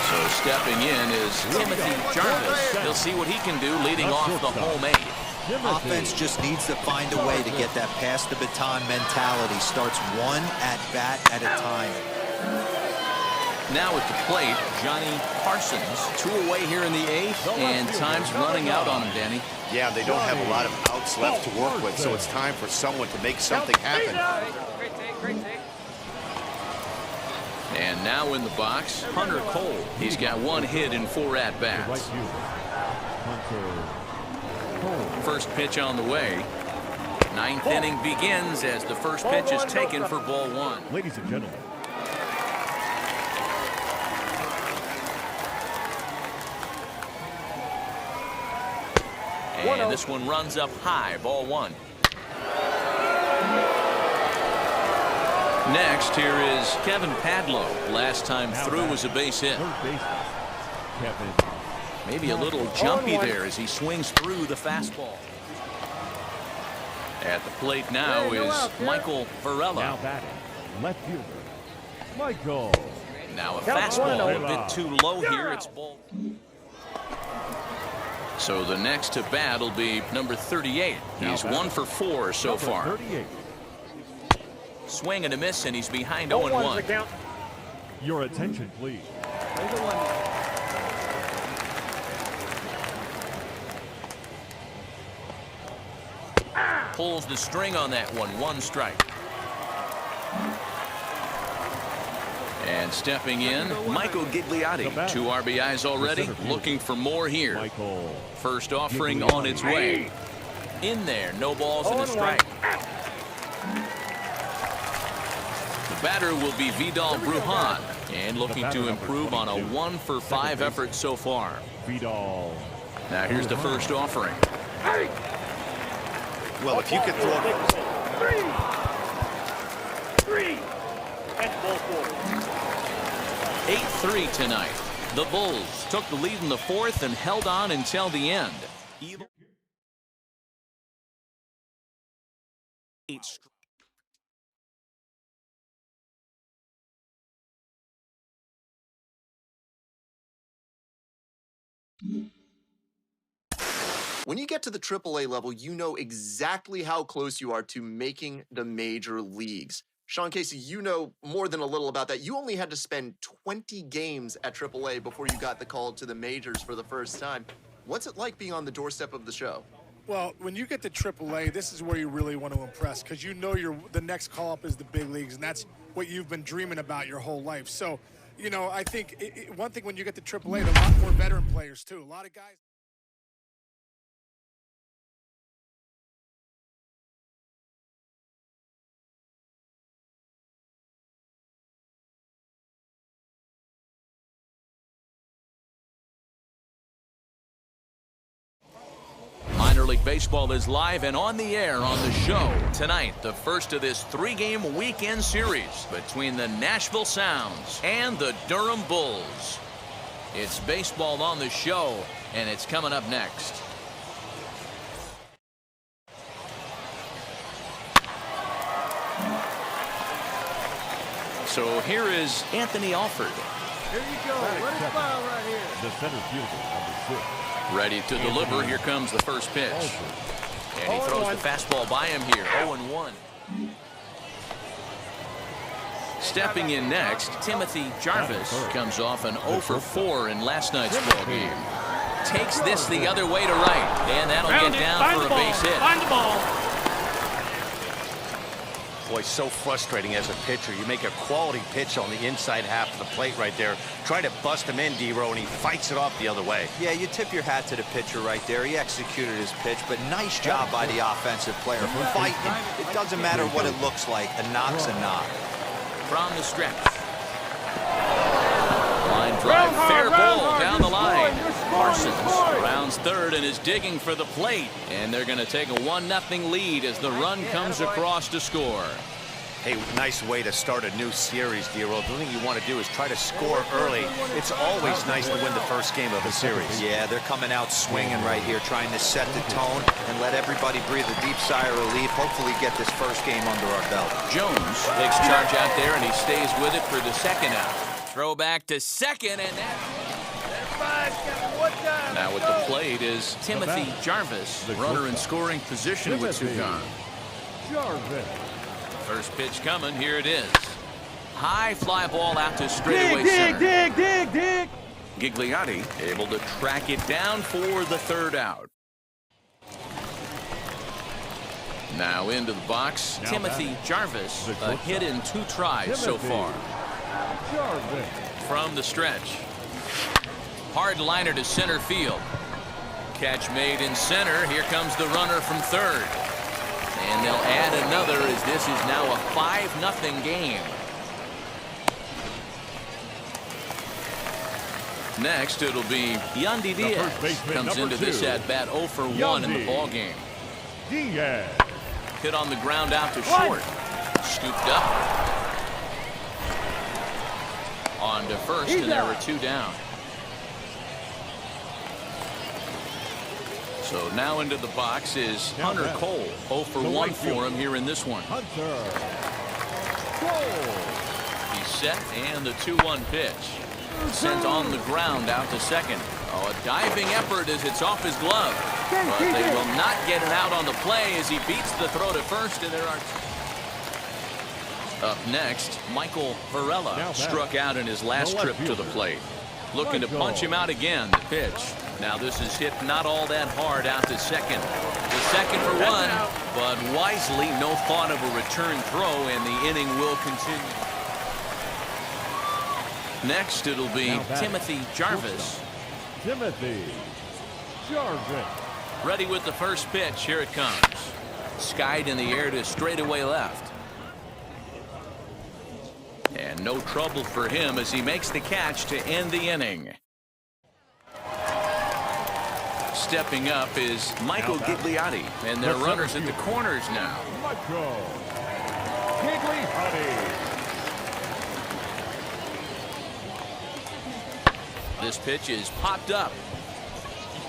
So stepping in is Timothy Jarvis. He'll see what he can do leading off the home 8. Offense just needs to find a way to get that pass the baton mentality. Starts 1 at bat at a time. Now at the plate, Johnny Parsons. 2 away here in the 8th, and time's running out on him, Danny. Yeah, they don't have a lot of outs left to work with, so it's time for someone to make something happen. And now in the box, Hunter Cole. He's got 1 hit in 4 at-bats. First pitch on the way. 9th inning begins as the first pitch is taken for ball 1. Ladies and gentlemen. And this one runs up high, ball 1. Next, here is Kevin Padlow. Last time through was a base hit. Maybe a little jumpy there as he swings through the fastball. At the plate now is Michael Varela. Now batting, left fielder, Michael. Now a fastball a bit too low here. It's ball. So the next to bat will be number 38. He's 1 for 4 so far. Swing and a miss, and he's behind 0-1. Your attention, please. Pulls the string on that one. 1 strike. And stepping in, Michael Gigliotti. 2 RBIs already. Looking for more here. First offering on its way. In there. No balls and a strike. The batter will be Vidal Brujan. And looking to improve on a 1 for 5 effort so far. Vidal. Now here's the first offering. Well, if you could throw 8-3 tonight. The Bulls took the lead in the 4th and held on until the end. When you get to the AAA level, you know exactly how close you are to making the major leagues. Sean Casey, you know more than a little about that. You only had to spend 20 games at AAA before you got the call to the majors for the first time. What's it like being on the doorstep of the show? Well, when you get to AAA, this is where you really want to impress because you know the next call-up is the big leagues, and that's what you've been dreaming about your whole life. So, you know, I think one thing when you get to AAA, there are a lot more veteran players, too. A lot of guys. Minor League Baseball is live and on the air on the show. Tonight, the first of this 3-game weekend series between the Nashville Sounds and the Durham Bulls. It's baseball on the show, and it's coming up next. So here is Anthony Alford. Here you go. Let it fly right here. The center fielder, number 6. Ready to deliver. Here comes the first pitch. And he throws the fastball by him here. 0-1. Stepping in next, Timothy Jarvis comes off an 0-for-4 in last night's ball game. Takes this the other way to right. And that'll get down for a base hit. Find the ball. Boy, so frustrating as a pitcher. You make a quality pitch on the inside half of the plate right there. Try to bust him in, D-Row, and he fights it off the other way. Yeah, you tip your hat to the pitcher right there. He executed his pitch, but nice job by the offensive player. Fighting. It doesn't matter what it looks like. A knock's a knock. From the stretch. Line drive, fair ball down the line. Parsons rounds third and is digging for the plate. And they're going to take a 1-0 lead as the run comes across to score. Hey, nice way to start a new series, D-Row. The thing you want to do is try to score early. It's always nice to win the first game of a series. Yeah, they're coming out swinging right here, trying to set the tone and let everybody breathe a deep sigh of relief. Hopefully get this first game under our belt. Jones takes charge out there, and he stays with it for the second out. Throw back to second, and now with the plate is Timothy Jarvis, runner in scoring position with 2 gone. Jarvis. First pitch coming. Here it is. High fly ball out to straightaway center. Dig. Gigliotti able to track it down for the third out. Now into the box, Timothy Jarvis. A hit in 2 tries so far. Jarvis. From the stretch. Hard liner to center field. Catch made in center. Here comes the runner from third. And they'll add another as this is now a 5-0 game. Next, it'll be Yandy Diaz. Comes into this at-bat 0-for-1 in the ballgame. Diaz. Hit on the ground out to short. Scooped up. On to first, and there were 2 down. So now into the box is Hunter Cole. 0-for-1 for him here in this one. Hunter Cole. He's set, and the 2-1 pitch. Sent on the ground out to second. Oh, a diving effort as it's off his glove. But they will not get it out on the play as he beats the throw to first, and there are... Up next, Michael Varela struck out in his last trip to the plate. Looking to punch him out again. The pitch. Now this is hit not all that hard out to second. The second for 1, but wisely no thought of a return throw, and the inning will continue. Next it'll be Timothy Jarvis. Timothy Jarvis. Ready with the first pitch. Here it comes. Skied in the air to straightaway left. And no trouble for him as he makes the catch to end the inning. Stepping up is Michael Gigliotti, and their runners at the corners now. Michael Gigliotti. This pitch is popped up.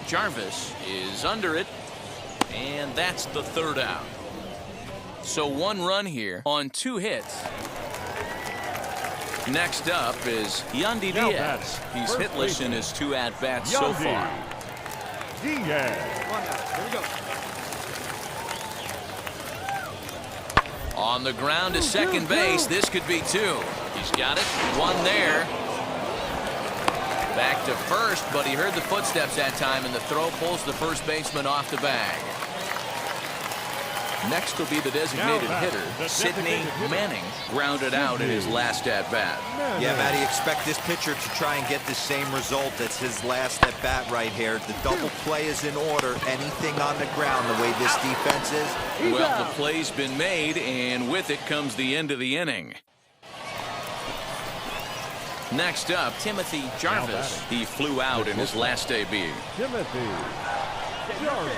Jarvis is under it, and that's the third out. So 1 run here on 2 hits. Next up is Yandy Diaz. He's hitless in his 2 at-bats so far. Diaz. On the ground to second base. This could be 2. He's got it. 1 there. Back to first, but he heard the footsteps that time, and the throw pulls the first baseman off the bag. Next will be the designated hitter, Sidney Manning, grounded out in his last at-bat. Yeah, Matty, expect this pitcher to try and get the same result as his last at-bat right here. The double play is in order. Anything on the ground, the way this defense is. Well, the play's been made, and with it comes the end of the inning. Next up, Timothy Jarvis. He flew out in his last debut. Timothy Jarvis.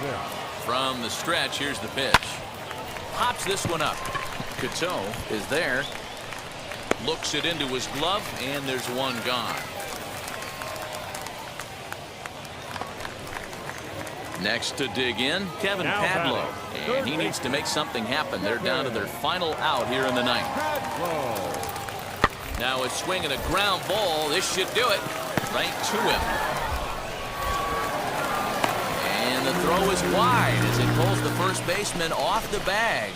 From the stretch, here's the pitch. Pops this one up. Coteau is there. Looks it into his glove, and there's one gone. Next to dig in, Kevin Padlow. And he needs to make something happen. They're down to their final out here in the ninth. Now a swing and a ground ball. This should do it. Right to him. And the throw is wide as it pulls the first baseman off the bag.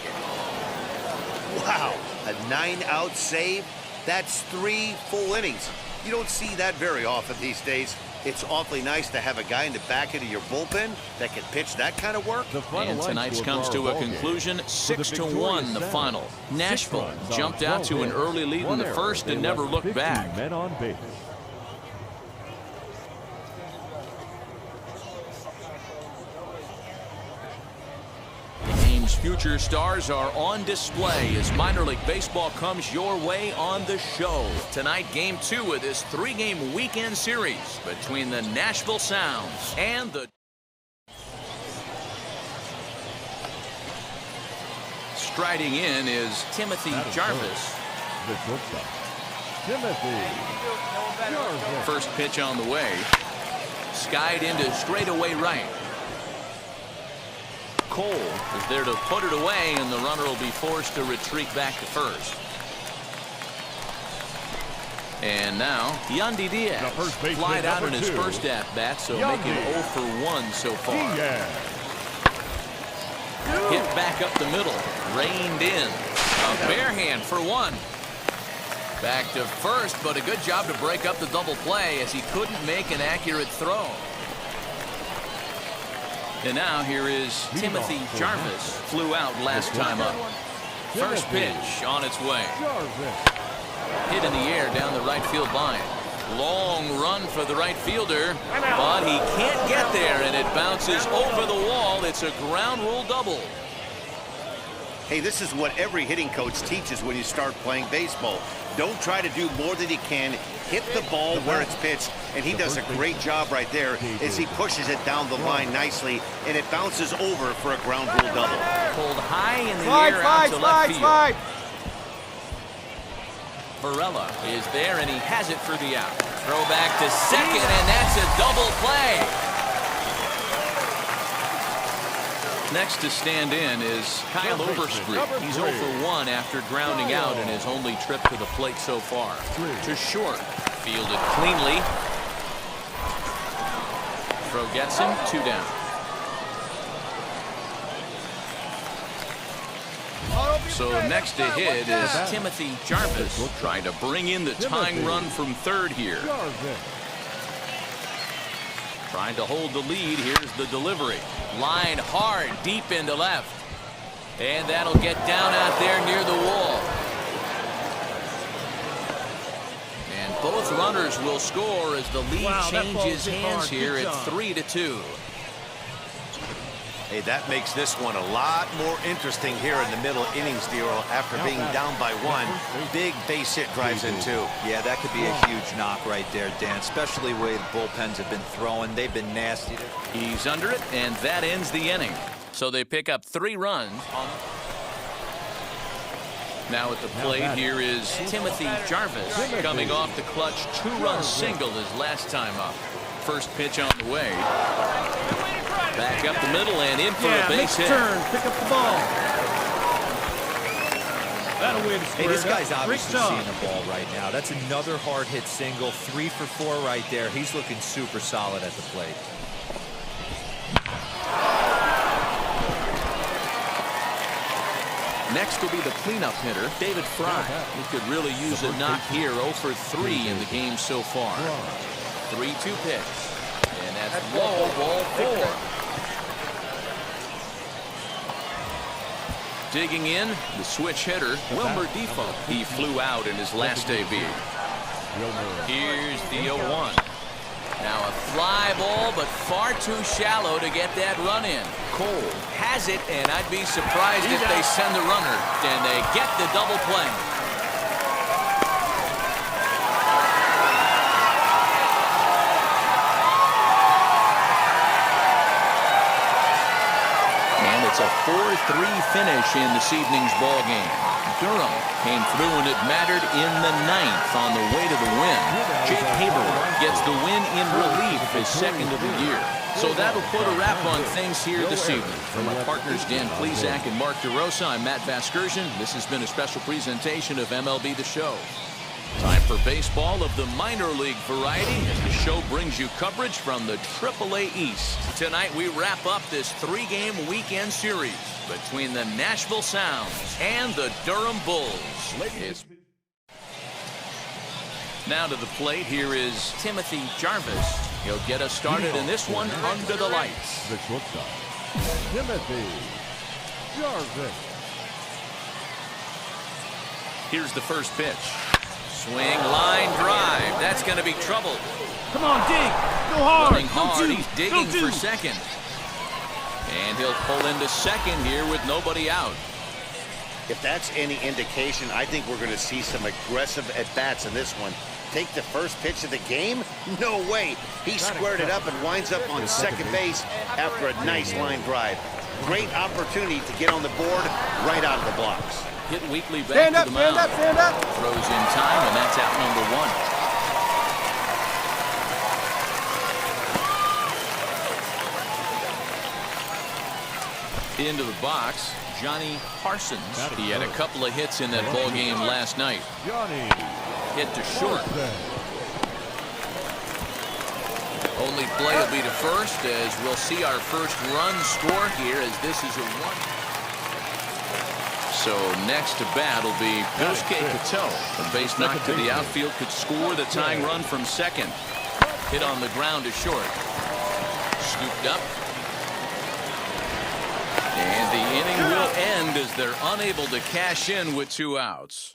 Wow, a 9-out save. That's 3 full innings. You don't see that very often these days. It's awfully nice to have a guy in the back end of your bullpen that can pitch that kind of work. And tonight's comes to a conclusion, 6-1 the final. Nashville jumped out to an early lead in the first and never looked back. Men on base. Future stars are on display as minor league baseball comes your way on the show. Tonight, game 2 of this 3-game weekend series between the Nashville Sounds and the... Striding in is Timothy Jarvis. The shortstop, Timothy Jarvis. First pitch on the way. Skied into straightaway right. Cole is there to put it away, and the runner will be forced to retreat back to first. And now, Yandy Diaz flied out in his first at-bat, so making 0 for 1 so far. Hit back up the middle, reined in. A bare hand for 1. Back to first, but a good job to break up the double play as he couldn't make an accurate throw. And now here is Timothy Jarvis. Flew out last time up. First pitch on its way. Hit in the air down the right field line. Long run for the right fielder, but he can't get there, and it bounces over the wall. It's a ground rule double. Hey, this is what every hitting coach teaches when you start playing baseball. Don't try to do more than you can. Hit the ball where it's pitched, and he does a great job right there as he pushes it down the line nicely, and it bounces over for a ground rule double. Pulled high in the air out to left field. Varela is there, and he has it for the out. Throw back to second, and that's a double play. Next to stand in is Kyle Overstreet. He's 0 for 1 after grounding out in his only trip to the plate so far. To short. Fielded cleanly. Throw gets him. 2 down. So next to hit is Timothy Jarvis, trying to bring in the tying run from third here. Trying to hold the lead. Here's the delivery. Line hard, deep into left. And that'll get down out there near the wall. And both runners will score as the lead changes hands here at 3-2. Hey, that makes this one a lot more interesting here in the middle innings, D'Oro, after being down by 1. Big base hit drives in 2. Yeah, that could be a huge knock right there, Dan, especially the way the bullpens have been throwing. They've been nasty. He's under it, and that ends the inning. So they pick up 3 runs. Now at the plate, here is Timothy Jarvis, coming off the clutch 2-run single his last time up. First pitch on the way. Back up the middle and in for a base hit. Turn, pick up the ball. That'll win. Hey, this guy's obviously seeing the ball right now. That's another hard hit single. 3 for 4 right there. He's looking super solid at the plate. Next will be the cleanup hitter, David Frye. He could really use a knock here. 0 for 3 in the game so far. 3-2 pitch. And that's low, ball 4. Digging in, the switch hitter, Wilmer Defoe. He flew out in his last debut. Here's the 0-1. Now a fly ball, but far too shallow to get that run in. Cole has it, and I'd be surprised if they send the runner, and they get the double play. And it's a 4-3 finish in this evening's ball game. Durham came through when it mattered in the 9th on the way to the win. Jake Haberwood gets the win in relief, his second of the year. So that'll put a wrap on things here this evening. From our partners Dan Plesac and Mark DeRosa, I'm Matt Vasgersian. This has been a special presentation of MLB The Show. Time for baseball of the minor league variety as the show brings you coverage from the AAA East. Tonight we wrap up this 3-game weekend series between the Nashville Sounds and the Durham Bulls. Now to the plate, here is Timothy Jarvis. He'll get us started in this one under the lights. The shortstop, Timothy Jarvis. Here's the first pitch. Swing, line drive. That's going to be trouble. Come on, dig. Go hard. Running hard. He's digging for second. And he'll pull into second here with nobody out. If that's any indication, I think we're going to see some aggressive at-bats in this one. Take the first pitch of the game? No way. He squared it up and winds up on second base after a nice line drive. Great opportunity to get on the board right out of the blocks. Hit weekly back to the mound. Stand up. Throws in time, and that's out number 1. Into the box, Johnny Parsons. He had a couple of hits in that ball game last night. Hit to short. Only play will be to first as we'll see our first run score here as this is a 1. So next to bat will be Gosuke Kato. A base knock to the outfield could score the tying run from second. Hit on the ground to short. Scooped up. And the inning will end as they're unable to cash in with 2 outs.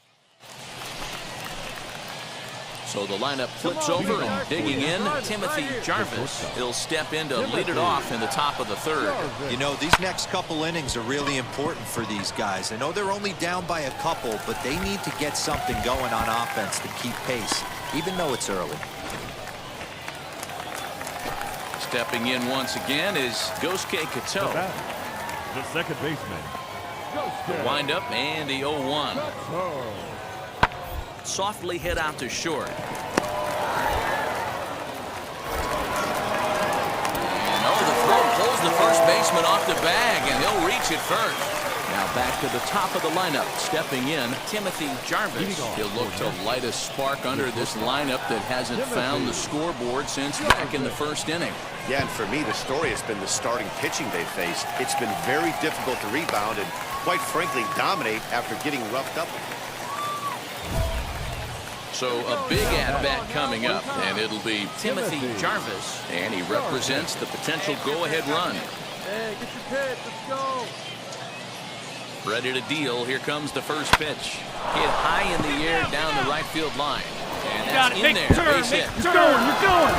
So the lineup flips over and digging in, Timothy Jarvis. He'll step in to lead it off in the top of the 3rd. You know, these next couple innings are really important for these guys. I know they're only down by a couple, but they need to get something going on offense to keep pace, even though it's early. Stepping in once again is Gosuke Kato. The second baseman, The wind up and the 0-1. Softly hit out to short. And the throw pulls the first baseman off the bag, and he'll reach it first. Now back to the top of the lineup. Stepping in, Timothy Jarvis. He'll look to light a spark under this lineup that hasn't found the scoreboard since back in the first inning. Yeah, and for me, the story has been the starting pitching they faced. It's been very difficult to rebound and, quite frankly, dominate after getting roughed up. So a big at-bat coming up, and it'll be Timothy Jarvis, and he represents the potential go-ahead run. Hey, get your pitch. Let's go. Ready to deal. Here comes the first pitch. Hit high in the air down the right field line. And that's in there. Base hit. You're going.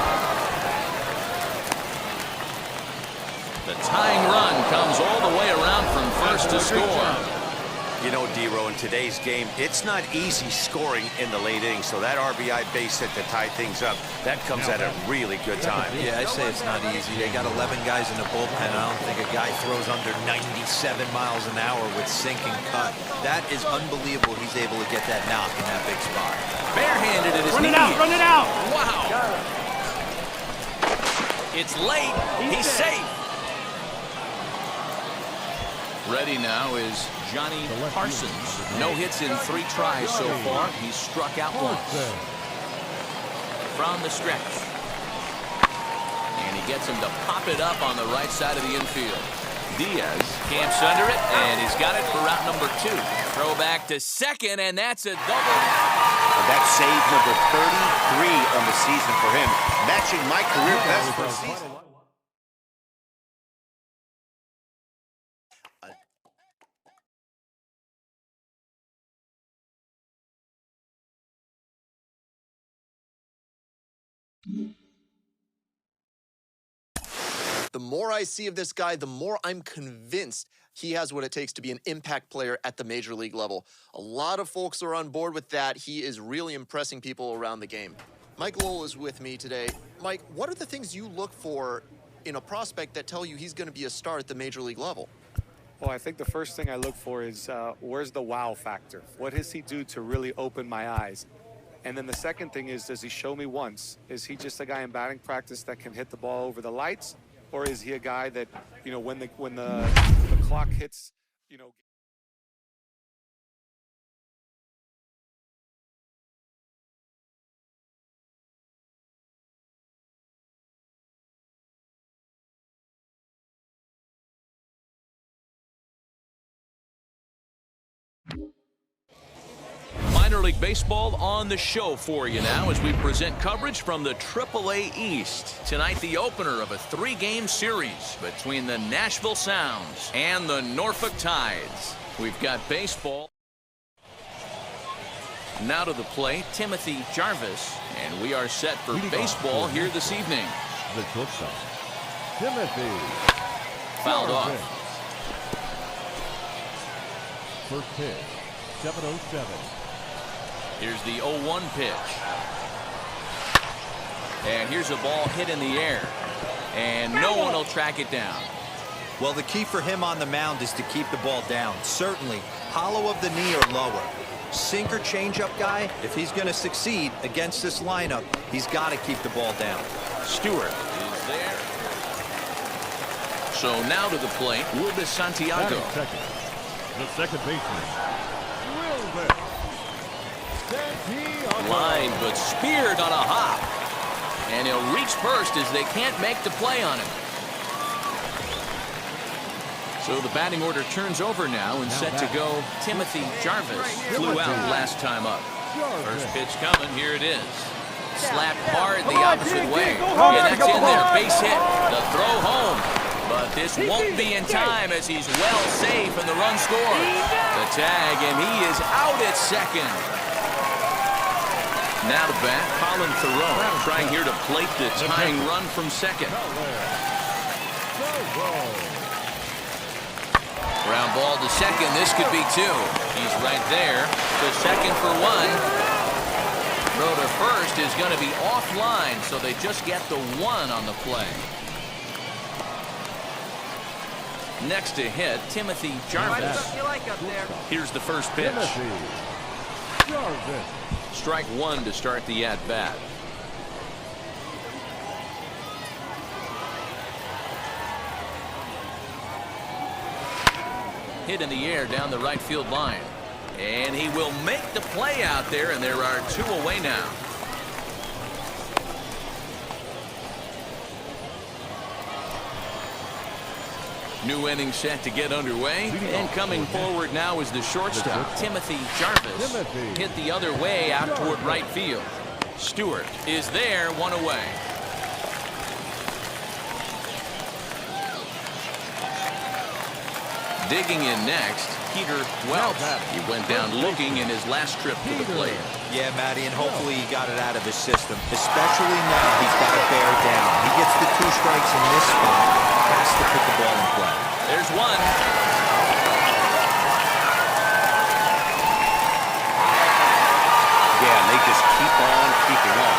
The tying run comes all the way around from first to score. You know, D-Row, in today's game, it's not easy scoring in the late innings, so that RBI base hit to tie things up, that comes at a really good time. Yeah, I say it's not easy. They got 11 guys in the bullpen. I don't think a guy throws under 97 miles an hour with sinking cut. That is unbelievable he's able to get that knock in that big spot. Barehanded at his knees. Run it out. Wow. It's late. He's safe. Ready now is Johnny Parsons. No hits in 3 tries so far. He's struck out once. From the stretch. And he gets him to pop it up on the right side of the infield. Diaz camps under it, and he's got it for route number 2. Throw back to second, and that's a double. That's save number 33 on the season for him, matching my career best for a season. The more I see of this guy, the more I'm convinced he has what it takes to be an impact player at the major league level. A lot of folks are on board with that. He is really impressing people around the game. Mike Lowell is with me today. Mike, what are the things you look for in a prospect that tell you he's going to be a star at the major league level? Well, I think the first thing I look for is where's the wow factor? What does he do to really open my eyes? And then the second thing is, does he show me once? Is he just a guy in batting practice that can hit the ball over the lights? Or is he a guy that, you know, when the clock hits, you know. Minor League Baseball on the show for you now as we present coverage from the AAA East. Tonight, the opener of a 3-game series between the Nashville Sounds and the Norfolk Tides. We've got baseball. Now to the plate, Timothy Jarvis, and we are set for baseball here this evening. The shortstop, Timothy. Fouled off. First pitch, 7:07. Here's the 0-1 pitch. And here's a ball hit in the air. And no one will track it down. Well, the key for him on the mound is to keep the ball down. Certainly, hollow of the knee or lower. Sinker changeup guy, if he's going to succeed against this lineup, he's got to keep the ball down. Stewart is there. So now to the plate, Wilbur Santiago. The second baseman, Wilbur. Line, but speared on a hop. And he'll reach first as they can't make the play on him. So the batting order turns over now and set to go. Timothy Jarvis flew out last time up. First pitch coming. Here it is. Slapped hard the opposite way. And that's in there. Base hit. The throw home. But this won't be in time as he's well safe and the run scores. The tag, and he is out at second. Now to bat, Colin Thoreau trying here to plate the tying run from second. Ground ball to second. This could be 2. He's right there. So second for 1. Throw to first is going to be offline, so they just get the 1 on the play. Next to hit, Timothy Jarvis. Here's the first pitch. Strike 1 to start the at-bat. Hit in the air down the right field line. And he will make the play out there, and there are 2 away now. New inning set to get underway. And coming forward now is the shortstop, Timothy Jarvis. Hit the other way out toward right field. Stewart is there, 1 away. Digging in next, Peter Welch. He went down looking in his last trip to the plate. Yeah, Matty, and hopefully he got it out of his system. Especially now, he's got to bear down. He gets the 2 strikes in this spot. Has to put the ball in play. There's 1. Yeah, and they just keep on keeping on.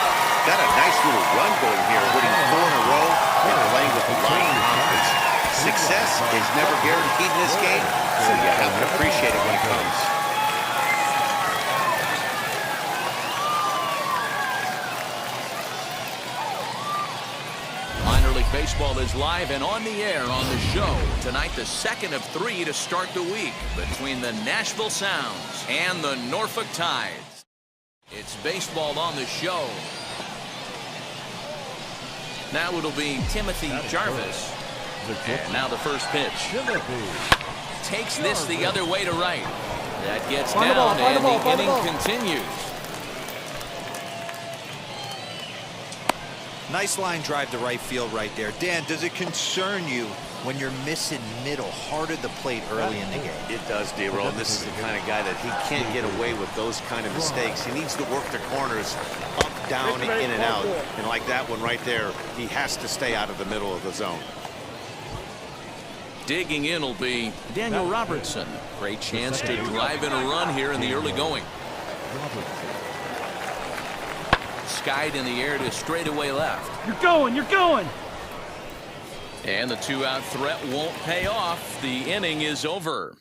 Got a nice little run going here, winning 4 in a row and playing with a lot of confidence. Success is never guaranteed in this game, so you have to appreciate it when it comes. Baseball is live and on the air on the show. Tonight, the second of 3 to start the week between the Nashville Sounds and the Norfolk Tides. It's baseball on the show. Now it'll be Timothy Jarvis. And now the first pitch. Takes this the other way to right. That gets down, and the inning continues. Nice line drive to right field right there. Dan, does it concern you when you're missing middle hard at the plate early in the game? It does, D-Roll. This is the kind of guy that he can't get away with those kind of mistakes. He needs to work the corners up, down, in and out. And like that one right there, he has to stay out of the middle of the zone. Digging in will be Daniel Robertson. Great chance to drive in a run here in the early going. Skied in the air to straightaway left. You're going, you're going. And the two-out threat won't pay off. The inning is over.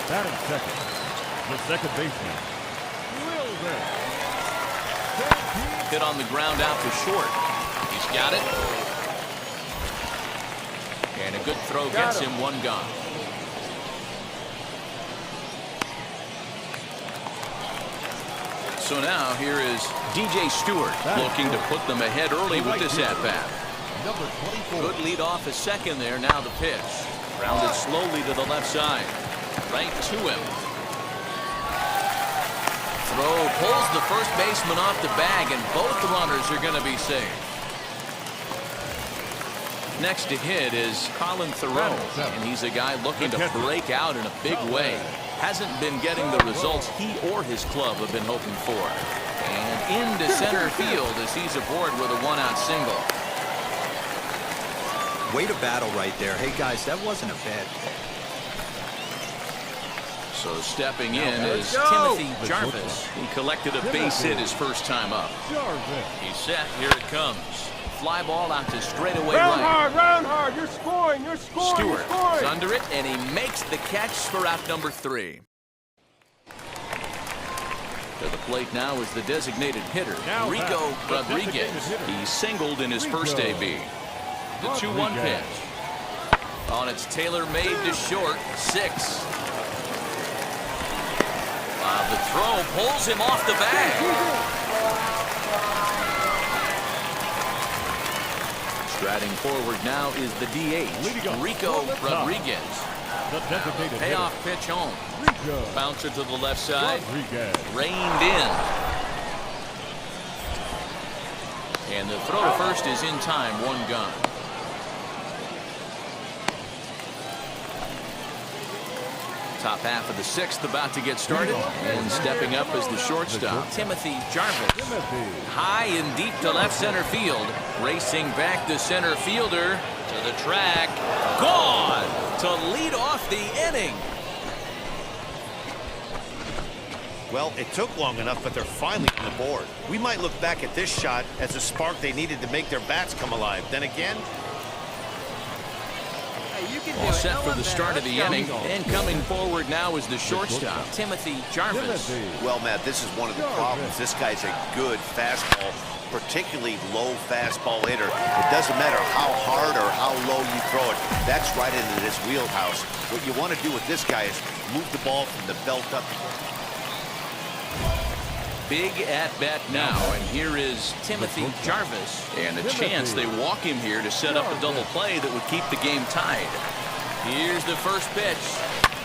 Batting second, the second baseman. Hit on the ground out to short. He's got it. And a good throw gets him one gone. So now here is DJ Stewart looking to put them ahead early with this at-bat. Good lead off a second there. Now the pitch. Grounded slowly to the left side. Right to him. Throw pulls the first baseman off the bag, and both runners are going to be safe. Next to hit is Colin Thoreau, and he's a guy looking to break out in a big way. Hasn't been getting the results he or his club have been hoping for. And into center field as he's aboard with a one-out single. Way to battle right there. Hey, guys, that wasn't a bad pitch. So stepping in is Timothy Jarvis. He collected a base hit his first time up. He's set. Here it comes. Fly ball out to straightaway right. Round hard. You're scoring. You're scoring. Stewart you're scoring. is under it, and he makes the catch for out number 3. To the plate now is the designated hitter, Rico Rodriguez. He singled in his first AB. The 2-1 pitch. On its tailor-made to short, 6. The throw pulls him off the bag. Striding forward now is the DH, Rico Rodriguez. Payoff pitch home. Bouncer to the left side. Reined in. And the throw to first is in time. 1 gone. Top half of the 6th about to get started. And stepping up as the shortstop, Timothy Jarvis. High and deep to left center field. Racing back the center fielder to the track. Gone to lead off the inning. Well, it took long enough, but they're finally on the board. We might look back at this shot as a spark they needed to make their bats come alive. Then again, all set for the start of the inning, and coming forward now is the shortstop, Timothy Jarvis. Well, Matt, this is one of the problems. This guy's a good fastball, particularly low fastball hitter. It doesn't matter how hard or how low you throw it. That's right into this wheelhouse. What you want to do with this guy is move the ball from the belt up. Big at-bat now, and here is Timothy Jarvis. And a chance they walk him here to set up a double play that would keep the game tied. Here's the first pitch.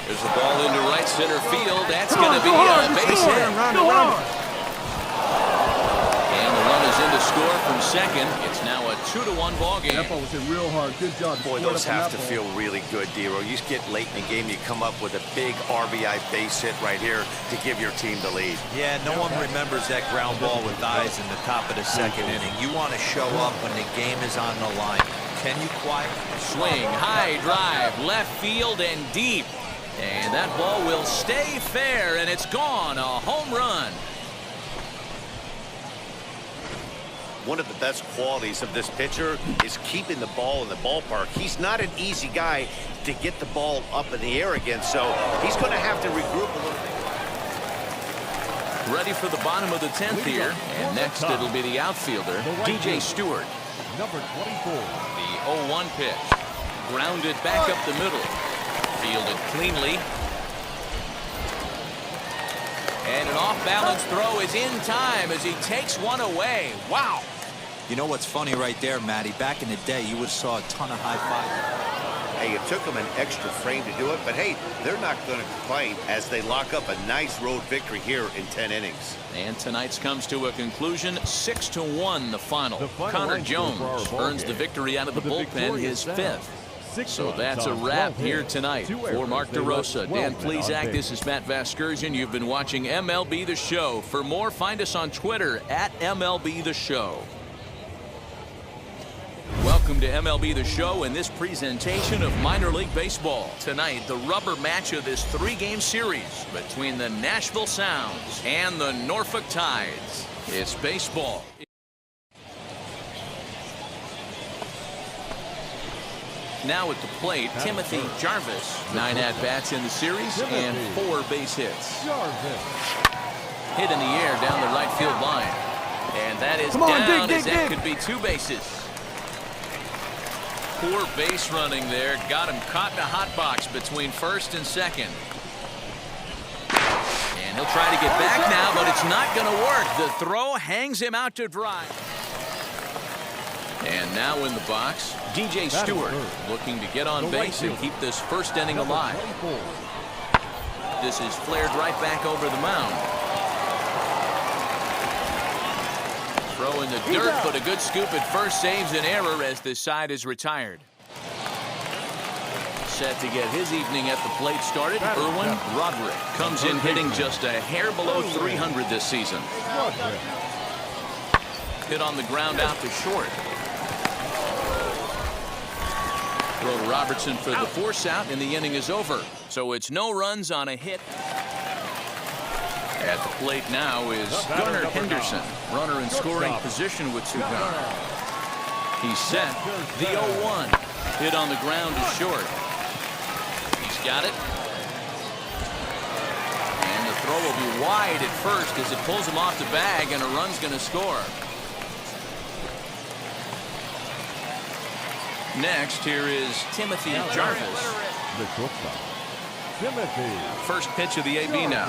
There's a ball into right center field. That's going to be a base hit. And the run is in to score from second. It's now a 2-1 ball game. That ball was hit real hard. Good job. Boy, those have to feel really good, D-Roll. You get late in the game, you come up with a big RBI base hit right here to give your team the lead. Yeah, no one remembers that ground ball with eyes in the top of the second inning. You want to show up when the game is on the line. Can you quiet? Swing, high drive, left field and deep. And that ball will stay fair, and it's gone. A home run. One of the best qualities of this pitcher is keeping the ball in the ballpark. He's not an easy guy to get the ball up in the air again, so he's going to have to regroup a little bit. Ready for the bottom of the 10th here, and next it'll be the outfielder, DJ Stewart. Number 24. The 0-1 pitch. Grounded back up the middle. Fielded cleanly. And an off-balance throw is in time as he takes one away. Wow. You know what's funny right there, Matty? Back in the day, you would have saw a ton of high five. Hey, it took them an extra frame to do it, but hey, they're not going to complain as they lock up a nice road victory here in 10 innings. And tonight's comes to a conclusion, 6-1 the final. Connor Jones earns the victory out of the bullpen, his 5th. So that's a wrap here tonight. For Mark DeRosa, Dan Plesac, this is Matt Vasgersian. You've been watching MLB The Show. For more, find us on Twitter at MLB The Show. Welcome to MLB The Show and this presentation of minor league baseball. Tonight, the rubber match of this 3-game series between the Nashville Sounds and the Norfolk Tides. It's baseball. Now at the plate, Timothy Jarvis. 9 at-bats in the series and 4 base hits. Hit in the air down the right field line. And that is down as that could be 2 bases. Poor base running there. Got him caught in a hot box between first and second. And he'll try to get back now, but it's not going to work. The throw hangs him out to dry. And now in the box, DJ Stewart looking to get on base and keep this first inning alive. This is flared right back over the mound. Throw in the dirt, but a good scoop at first saves an error as this side is retired. Set to get his evening at the plate started, Erwin Roderick comes in hitting just a hair below 300 this season. Hit on the ground out to short. Throw to Robertson for the force out, and the inning is over. So it's no runs on a hit. At the plate now is Gunnar Henderson, runner in scoring position with 2 gone. He's set. The 0-1. Hit on the ground is short. He's got it. And the throw will be wide at first as it pulls him off the bag, and a run's going to score. Next, here is Timothy Jarvis. First pitch of the AB now.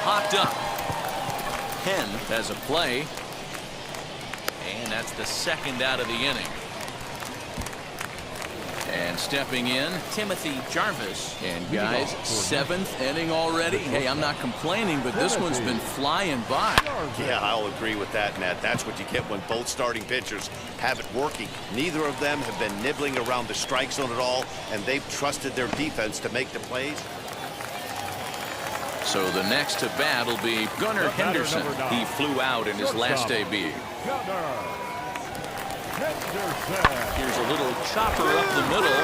Hopped up. Henn has a play. And that's the second out of the inning. And stepping in, Timothy Jarvis. And guys, 7th inning already. Hey, I'm not complaining, but this one's been flying by. Yeah, I'll agree with that, Matt. That's what you get when both starting pitchers have it working. Neither of them have been nibbling around the strike zone at all, and they've trusted their defense to make the plays. So the next to bat will be Gunnar Henderson. He flew out in his last AB. Here's a little chopper up the middle.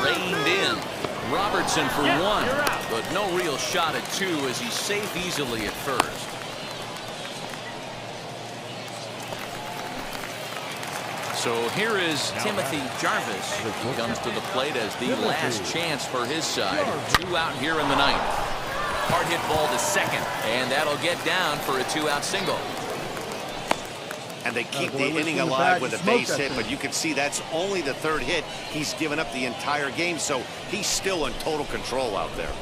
Reined in. Robertson for 1, but no real shot at 2 as he's safe easily at first. So here is Timothy Jarvis. He comes to the plate as the last chance for his side. 2 out here in the 9th. Hard hit ball to second, and that'll get down for a 2-out single. And they keep the inning alive with a base hit, but you can see that's only the 3rd hit. He's given up the entire game, so he's still in total control out there.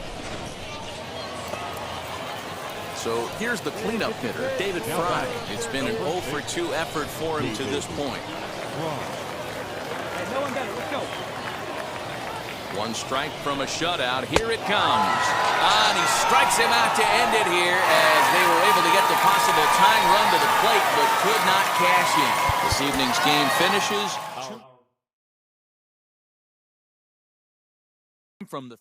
So here's the cleanup hitter, David Frye. It's been an 0 for 2 effort for him to this point. Hey, no one better. Let's go. 1 strike from a shutout. Here it comes. And he strikes him out to end it here as they were able to get the possible tying run to the plate but could not cash in. This evening's game finishes from the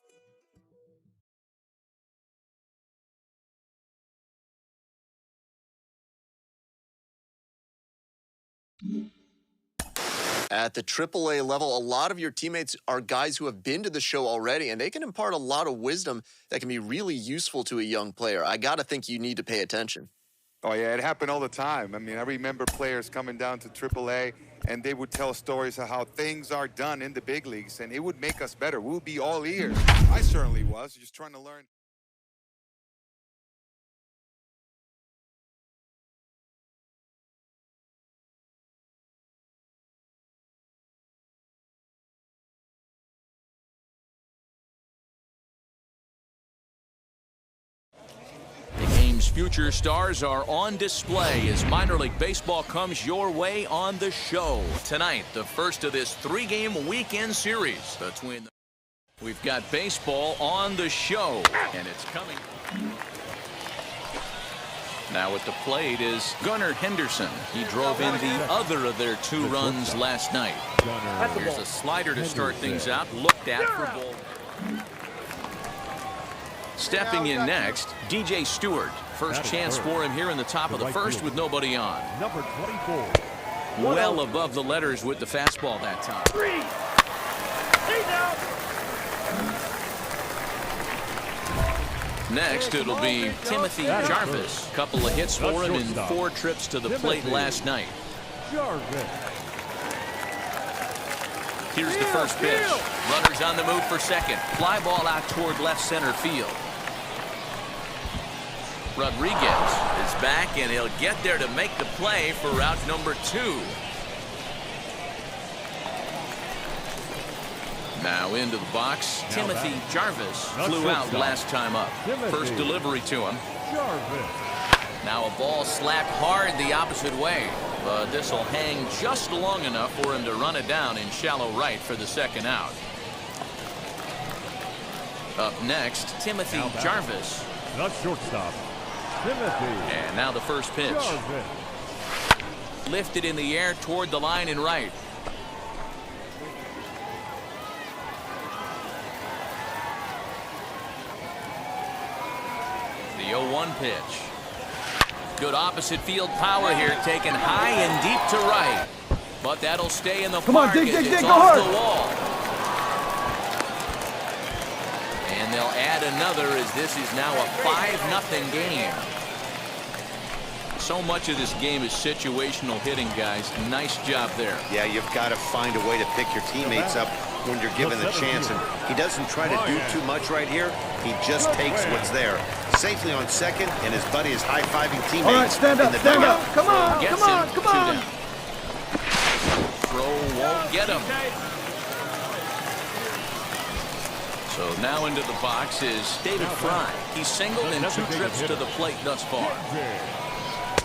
At the AAA level, a lot of your teammates are guys who have been to the show already, and they can impart a lot of wisdom that can be really useful to a young player. I got to think you need to pay attention. Oh, yeah, it happened all the time. I mean, I remember players coming down to AAA, and they would tell stories of how things are done in the big leagues, and it would make us better. We would be all ears. I certainly was, just trying to learn. team's future stars are on display as minor league baseball comes your way on the show. Tonight, the first of this 3-game weekend series between We've got baseball on the show, and it's coming. Now at the plate is Gunnar Henderson. He drove in the other of their 2 runs last night. Here's a slider to start things out. Looked at for ball. Stepping in next, DJ Stewart. First chance for him here in the top of the first with nobody on. Number 24. Well above the letters with the fastball that time. Next, it'll be Timothy Jarvis. Couple of hits for him in 4 trips to the plate last night. Here's the first pitch. Runners on the move for second. Fly ball out toward left center field. Rodriguez is back, and he'll get there to make the play for route number 2. Now into the box, Timothy Jarvis flew out last time up. First delivery to him. Now a ball slapped hard the opposite way, but this will hang just long enough for him to run it down in shallow right for the second out. Up next, Timothy Jarvis. The shortstop, Timothy. And now the first pitch. Jarvis. Lifted in the air toward the line and right. The 0-1 pitch. Good opposite field power here, taken high and deep to right. But that'll stay in the park as it's off the wall. And they'll add another as this is now a 5-0 game. So much of this game is situational hitting, guys. Nice job there. Yeah, you've got to find a way to pick your teammates up when you're given the chance. And he doesn't try to do too much right here. He just takes what's there. Safely on second, and his buddy is high-fiving teammates. All right, stand up, stand up. Come on, Gets come on, him come to on. them. Throw won't get him. So now into the box is David Frye. He's singled in 2 trips to the plate thus far.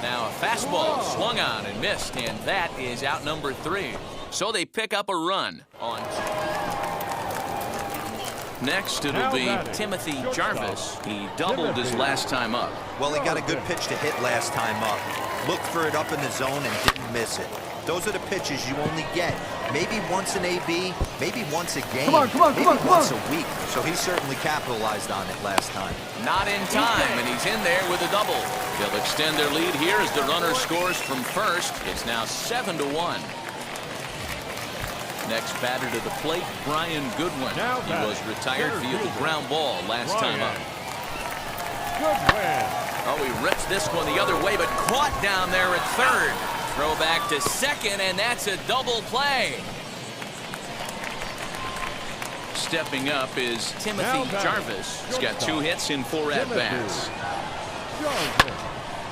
Now a fastball swung on and missed, and that is out number 3. So they pick up a run on. Next, it'll be Timothy Jarvis. He doubled his last time up. Well, he got a good pitch to hit last time up. Looked for it up in the zone and didn't miss it. Those are the pitches you only get. Maybe once an AB, maybe once a game, maybe once a week. So he certainly capitalized on it last time. Not in time, and he's in there with a double. They'll extend their lead here as the runner scores from first. It's now 7-1. Next batter to the plate, Brian Goodwin. He was retired via the ground ball last time up. Oh, he rips this one the other way, but caught down there at third. Throw back to second, and that's a double play. Stepping up is Timothy Jarvis. He's got 2 hits in 4 at-bats.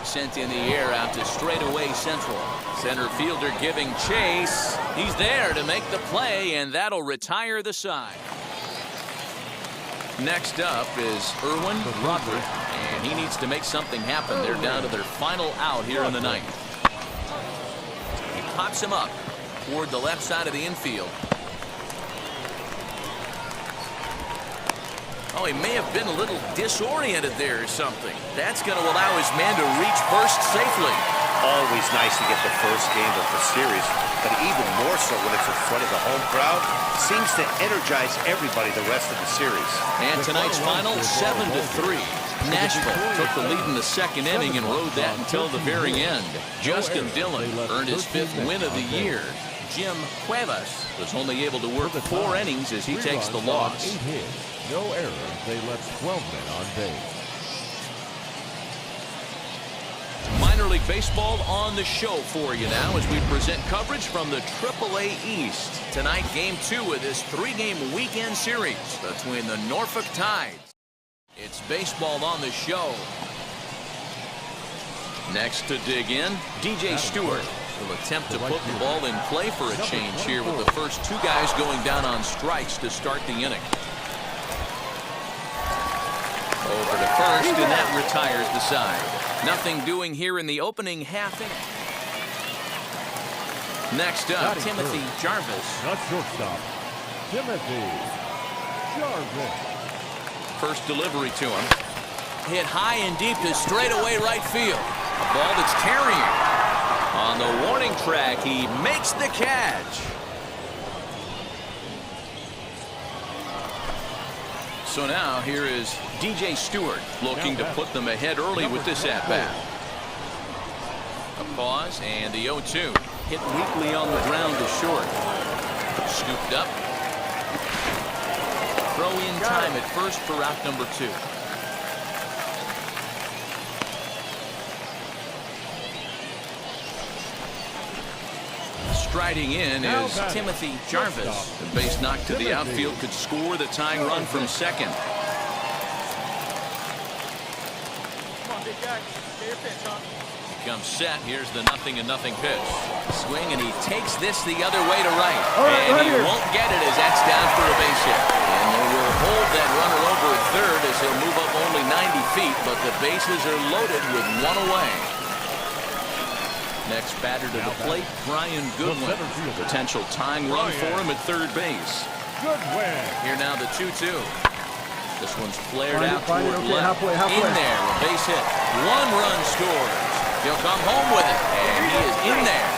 Sent in the air out to straightaway central. Center fielder giving chase. He's there to make the play, and that'll retire the side. Next up is Erwin Roderick, and he needs to make something happen. They're down to their final out here in the ninth. He pops him up toward the left side of the infield. Oh, he may have been a little disoriented there or something. That's going to allow his man to reach first safely. Always nice to get the first game of the series, but even more so when it's in front of the home crowd. Seems to energize everybody the rest of the series. And tonight's final, 7-3. Nashville took the lead in the second inning and rode that until the very end. Justin Dillon earned his 5th win of the year. Jim Cuevas was only able to work 4 innings as he takes the loss. 8 hits, no errors. They left 12 men on base. Minor League Baseball on the show for you now as we present coverage from the AAA East. Tonight, Game 2 of this 3-game weekend series between the Norfolk Tides. It's baseball on the show. Next to dig in, DJ Stewart will attempt to put the ball in play for a change here with the first 2 guys going down on strikes to start the inning. Over to first, and that retires the side. Nothing doing here in the opening half inning. Next up, Timothy Jarvis. Not shortstop, Timothy Jarvis. First delivery to him. Hit high and deep to straightaway right field. A ball that's carrying. On the warning track, he makes the catch. So now here is DJ Stewart looking to put them ahead early with this at-bat. A pause and the 0-2. Hit weakly on the ground to short. Scooped up. Throw in time at first for out number 2. Striding in is Timothy Jarvis. The base knock to the outfield could score the tying run from second. Comes set. Here's the 0-0 pitch. Swing, and he takes this the other way to right. And he won't get it as that's down for a base hit. And they will hold that runner over at third as he'll move up only 90 feet, but the bases are loaded with one away. Next batter to the plate, Goodwin. Potential tying run for him at third base. Goodwin. Here now the 2-2. This one's flared out toward left. In there, a base hit. 1 run scores. He'll come home with it, and he is in there.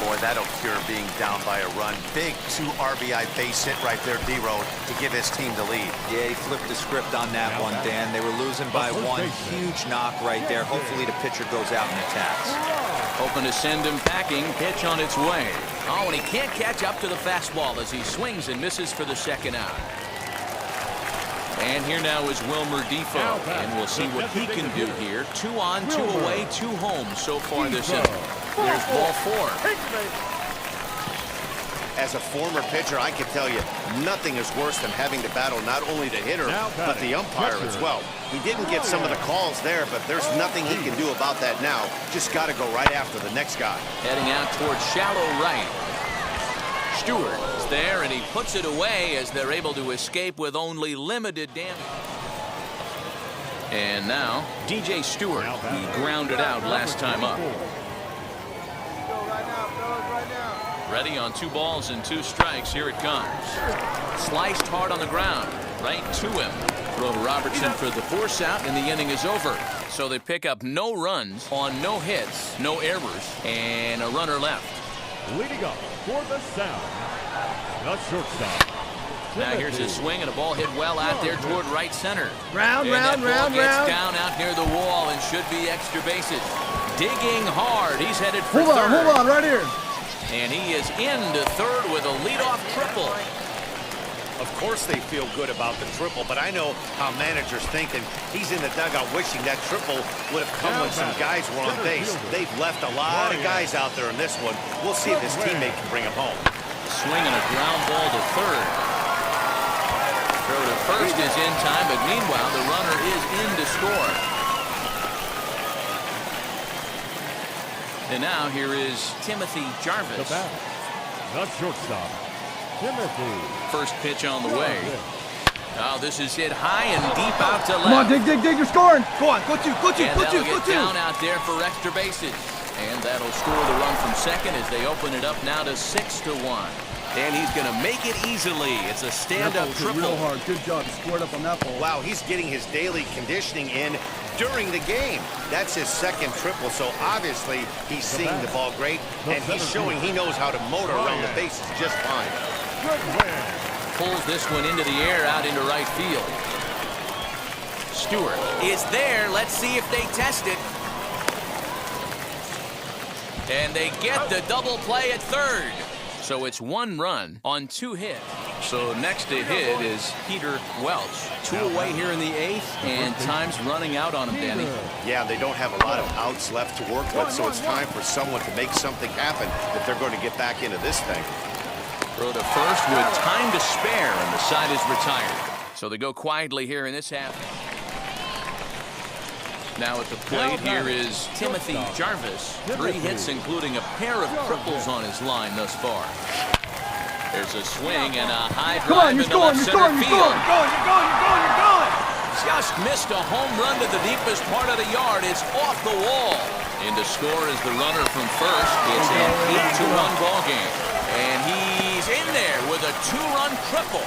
Boy, that'll cure being down by a run. Big 2 RBI base hit right there, D-Road, to give his team the lead. Yeah, he flipped the script on that one, Dan. They were losing by 1. Huge knock right there. Hopefully the pitcher goes out and attacks. Hoping to send him packing. Pitch on its way. Oh, and he can't catch up to the fastball as he swings and misses for the second out. And here now is Wilmer Defoe, and we'll see what he can do here. 2 on, 2 away, 2 home so far this inning. There's ball 4. As a former pitcher, I can tell you, nothing is worse than having to battle not only the hitter, but the umpire as well. He didn't get some of the calls there, but there's nothing he can do about that now. Just got to go right after the next guy. Heading out towards shallow right. Stewart is there, and he puts it away as they're able to escape with only limited damage. And now, DJ Stewart. He grounded out last time up. Ready on 2 balls and 2 strikes. Here it comes. Sliced hard on the ground. Right to him. Throw to Robertson for the force out, and the inning is over. So they pick up no runs on no hits, no errors, and a runner left. Leading up for the Sound, the shortstop. Now here's his swing, and a ball hit well out there toward right center. Round. Gets down out near the wall and should be extra bases. Digging hard. He's headed for third. Hold on, right here. And he is into third with a leadoff triple. Of course they feel good about the triple, but I know how managers think, and he's in the dugout wishing that triple would have come when some guys were on base. They've left a lot of guys out there in this one. We'll see if his teammate can bring him home. Swing and a ground ball to third. Throw to first is in time, but meanwhile the runner is in to score. And now here is Timothy Jarvis. The shortstop, Timothy. First pitch on the way. Oh, this is hit high and deep out to left. Come on, dig, you're scoring. Go on, go two. And that'll get down out there for extra bases. And that'll score the run from second as they open it up now to 6-1. And he's going to make it easily. It's a stand-up triple. Real hard. Good job. He scored up on that ball. Wow, he's getting his daily conditioning in during the game. That's his second triple, so obviously he's seeing the ball great, and he's showing he knows how to motor around the bases just fine. Pulls this one into the air out into right field. Stewart is there. Let's see if they test it. And they get the double play at third. So it's 1 run on 2 hits. So next to hit is Peter Welch. 2 away here in the 8th, and time's running out on him, Danny. Yeah, they don't have a lot of outs left to work with, so it's time for someone to make something happen if they're going to get back into this thing. Throw to first with time to spare, and the side is retired. So they go quietly here in this half. Now at the plate, here is Timothy Jarvis. 3 hits, including a pair of triples on his line thus far. There's a swing and a high Come on, drive you're into scoring, left you're center scoring, you're field. scoring. You're going. Just missed a home run to the deepest part of the yard. It's off the wall. In to score is the runner from first. It's an 8-2-1 ball game. And he's in there with a 2-run triple.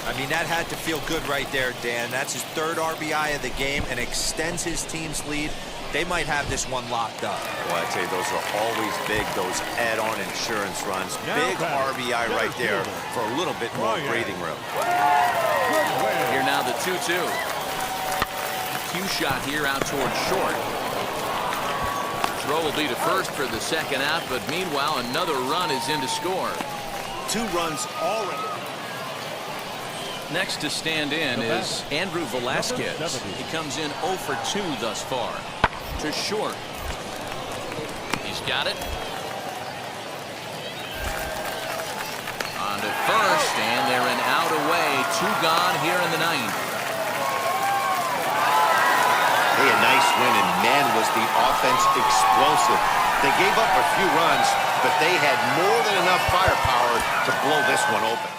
I mean, that had to feel good right there, Dan. That's his 3rd RBI of the game and extends his team's lead. They might have this one locked up. Well, I tell you, those are always big, those add-on insurance runs. Big RBI right there for a little bit more breathing room. Here now the 2-2. Cue shot here out towards short. Throw will be to first for the second out, but meanwhile, another run is in to score. 2 runs already. Next to stand in is Andrew Velasquez. He comes in 0 for 2 thus far. To short. He's got it. On to first, and they're an out away. 2 gone here in the 9th. Hey, a nice win, and man, was the offense explosive. They gave up a few runs, but they had more than enough firepower to blow this one open.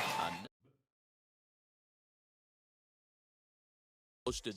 Posted.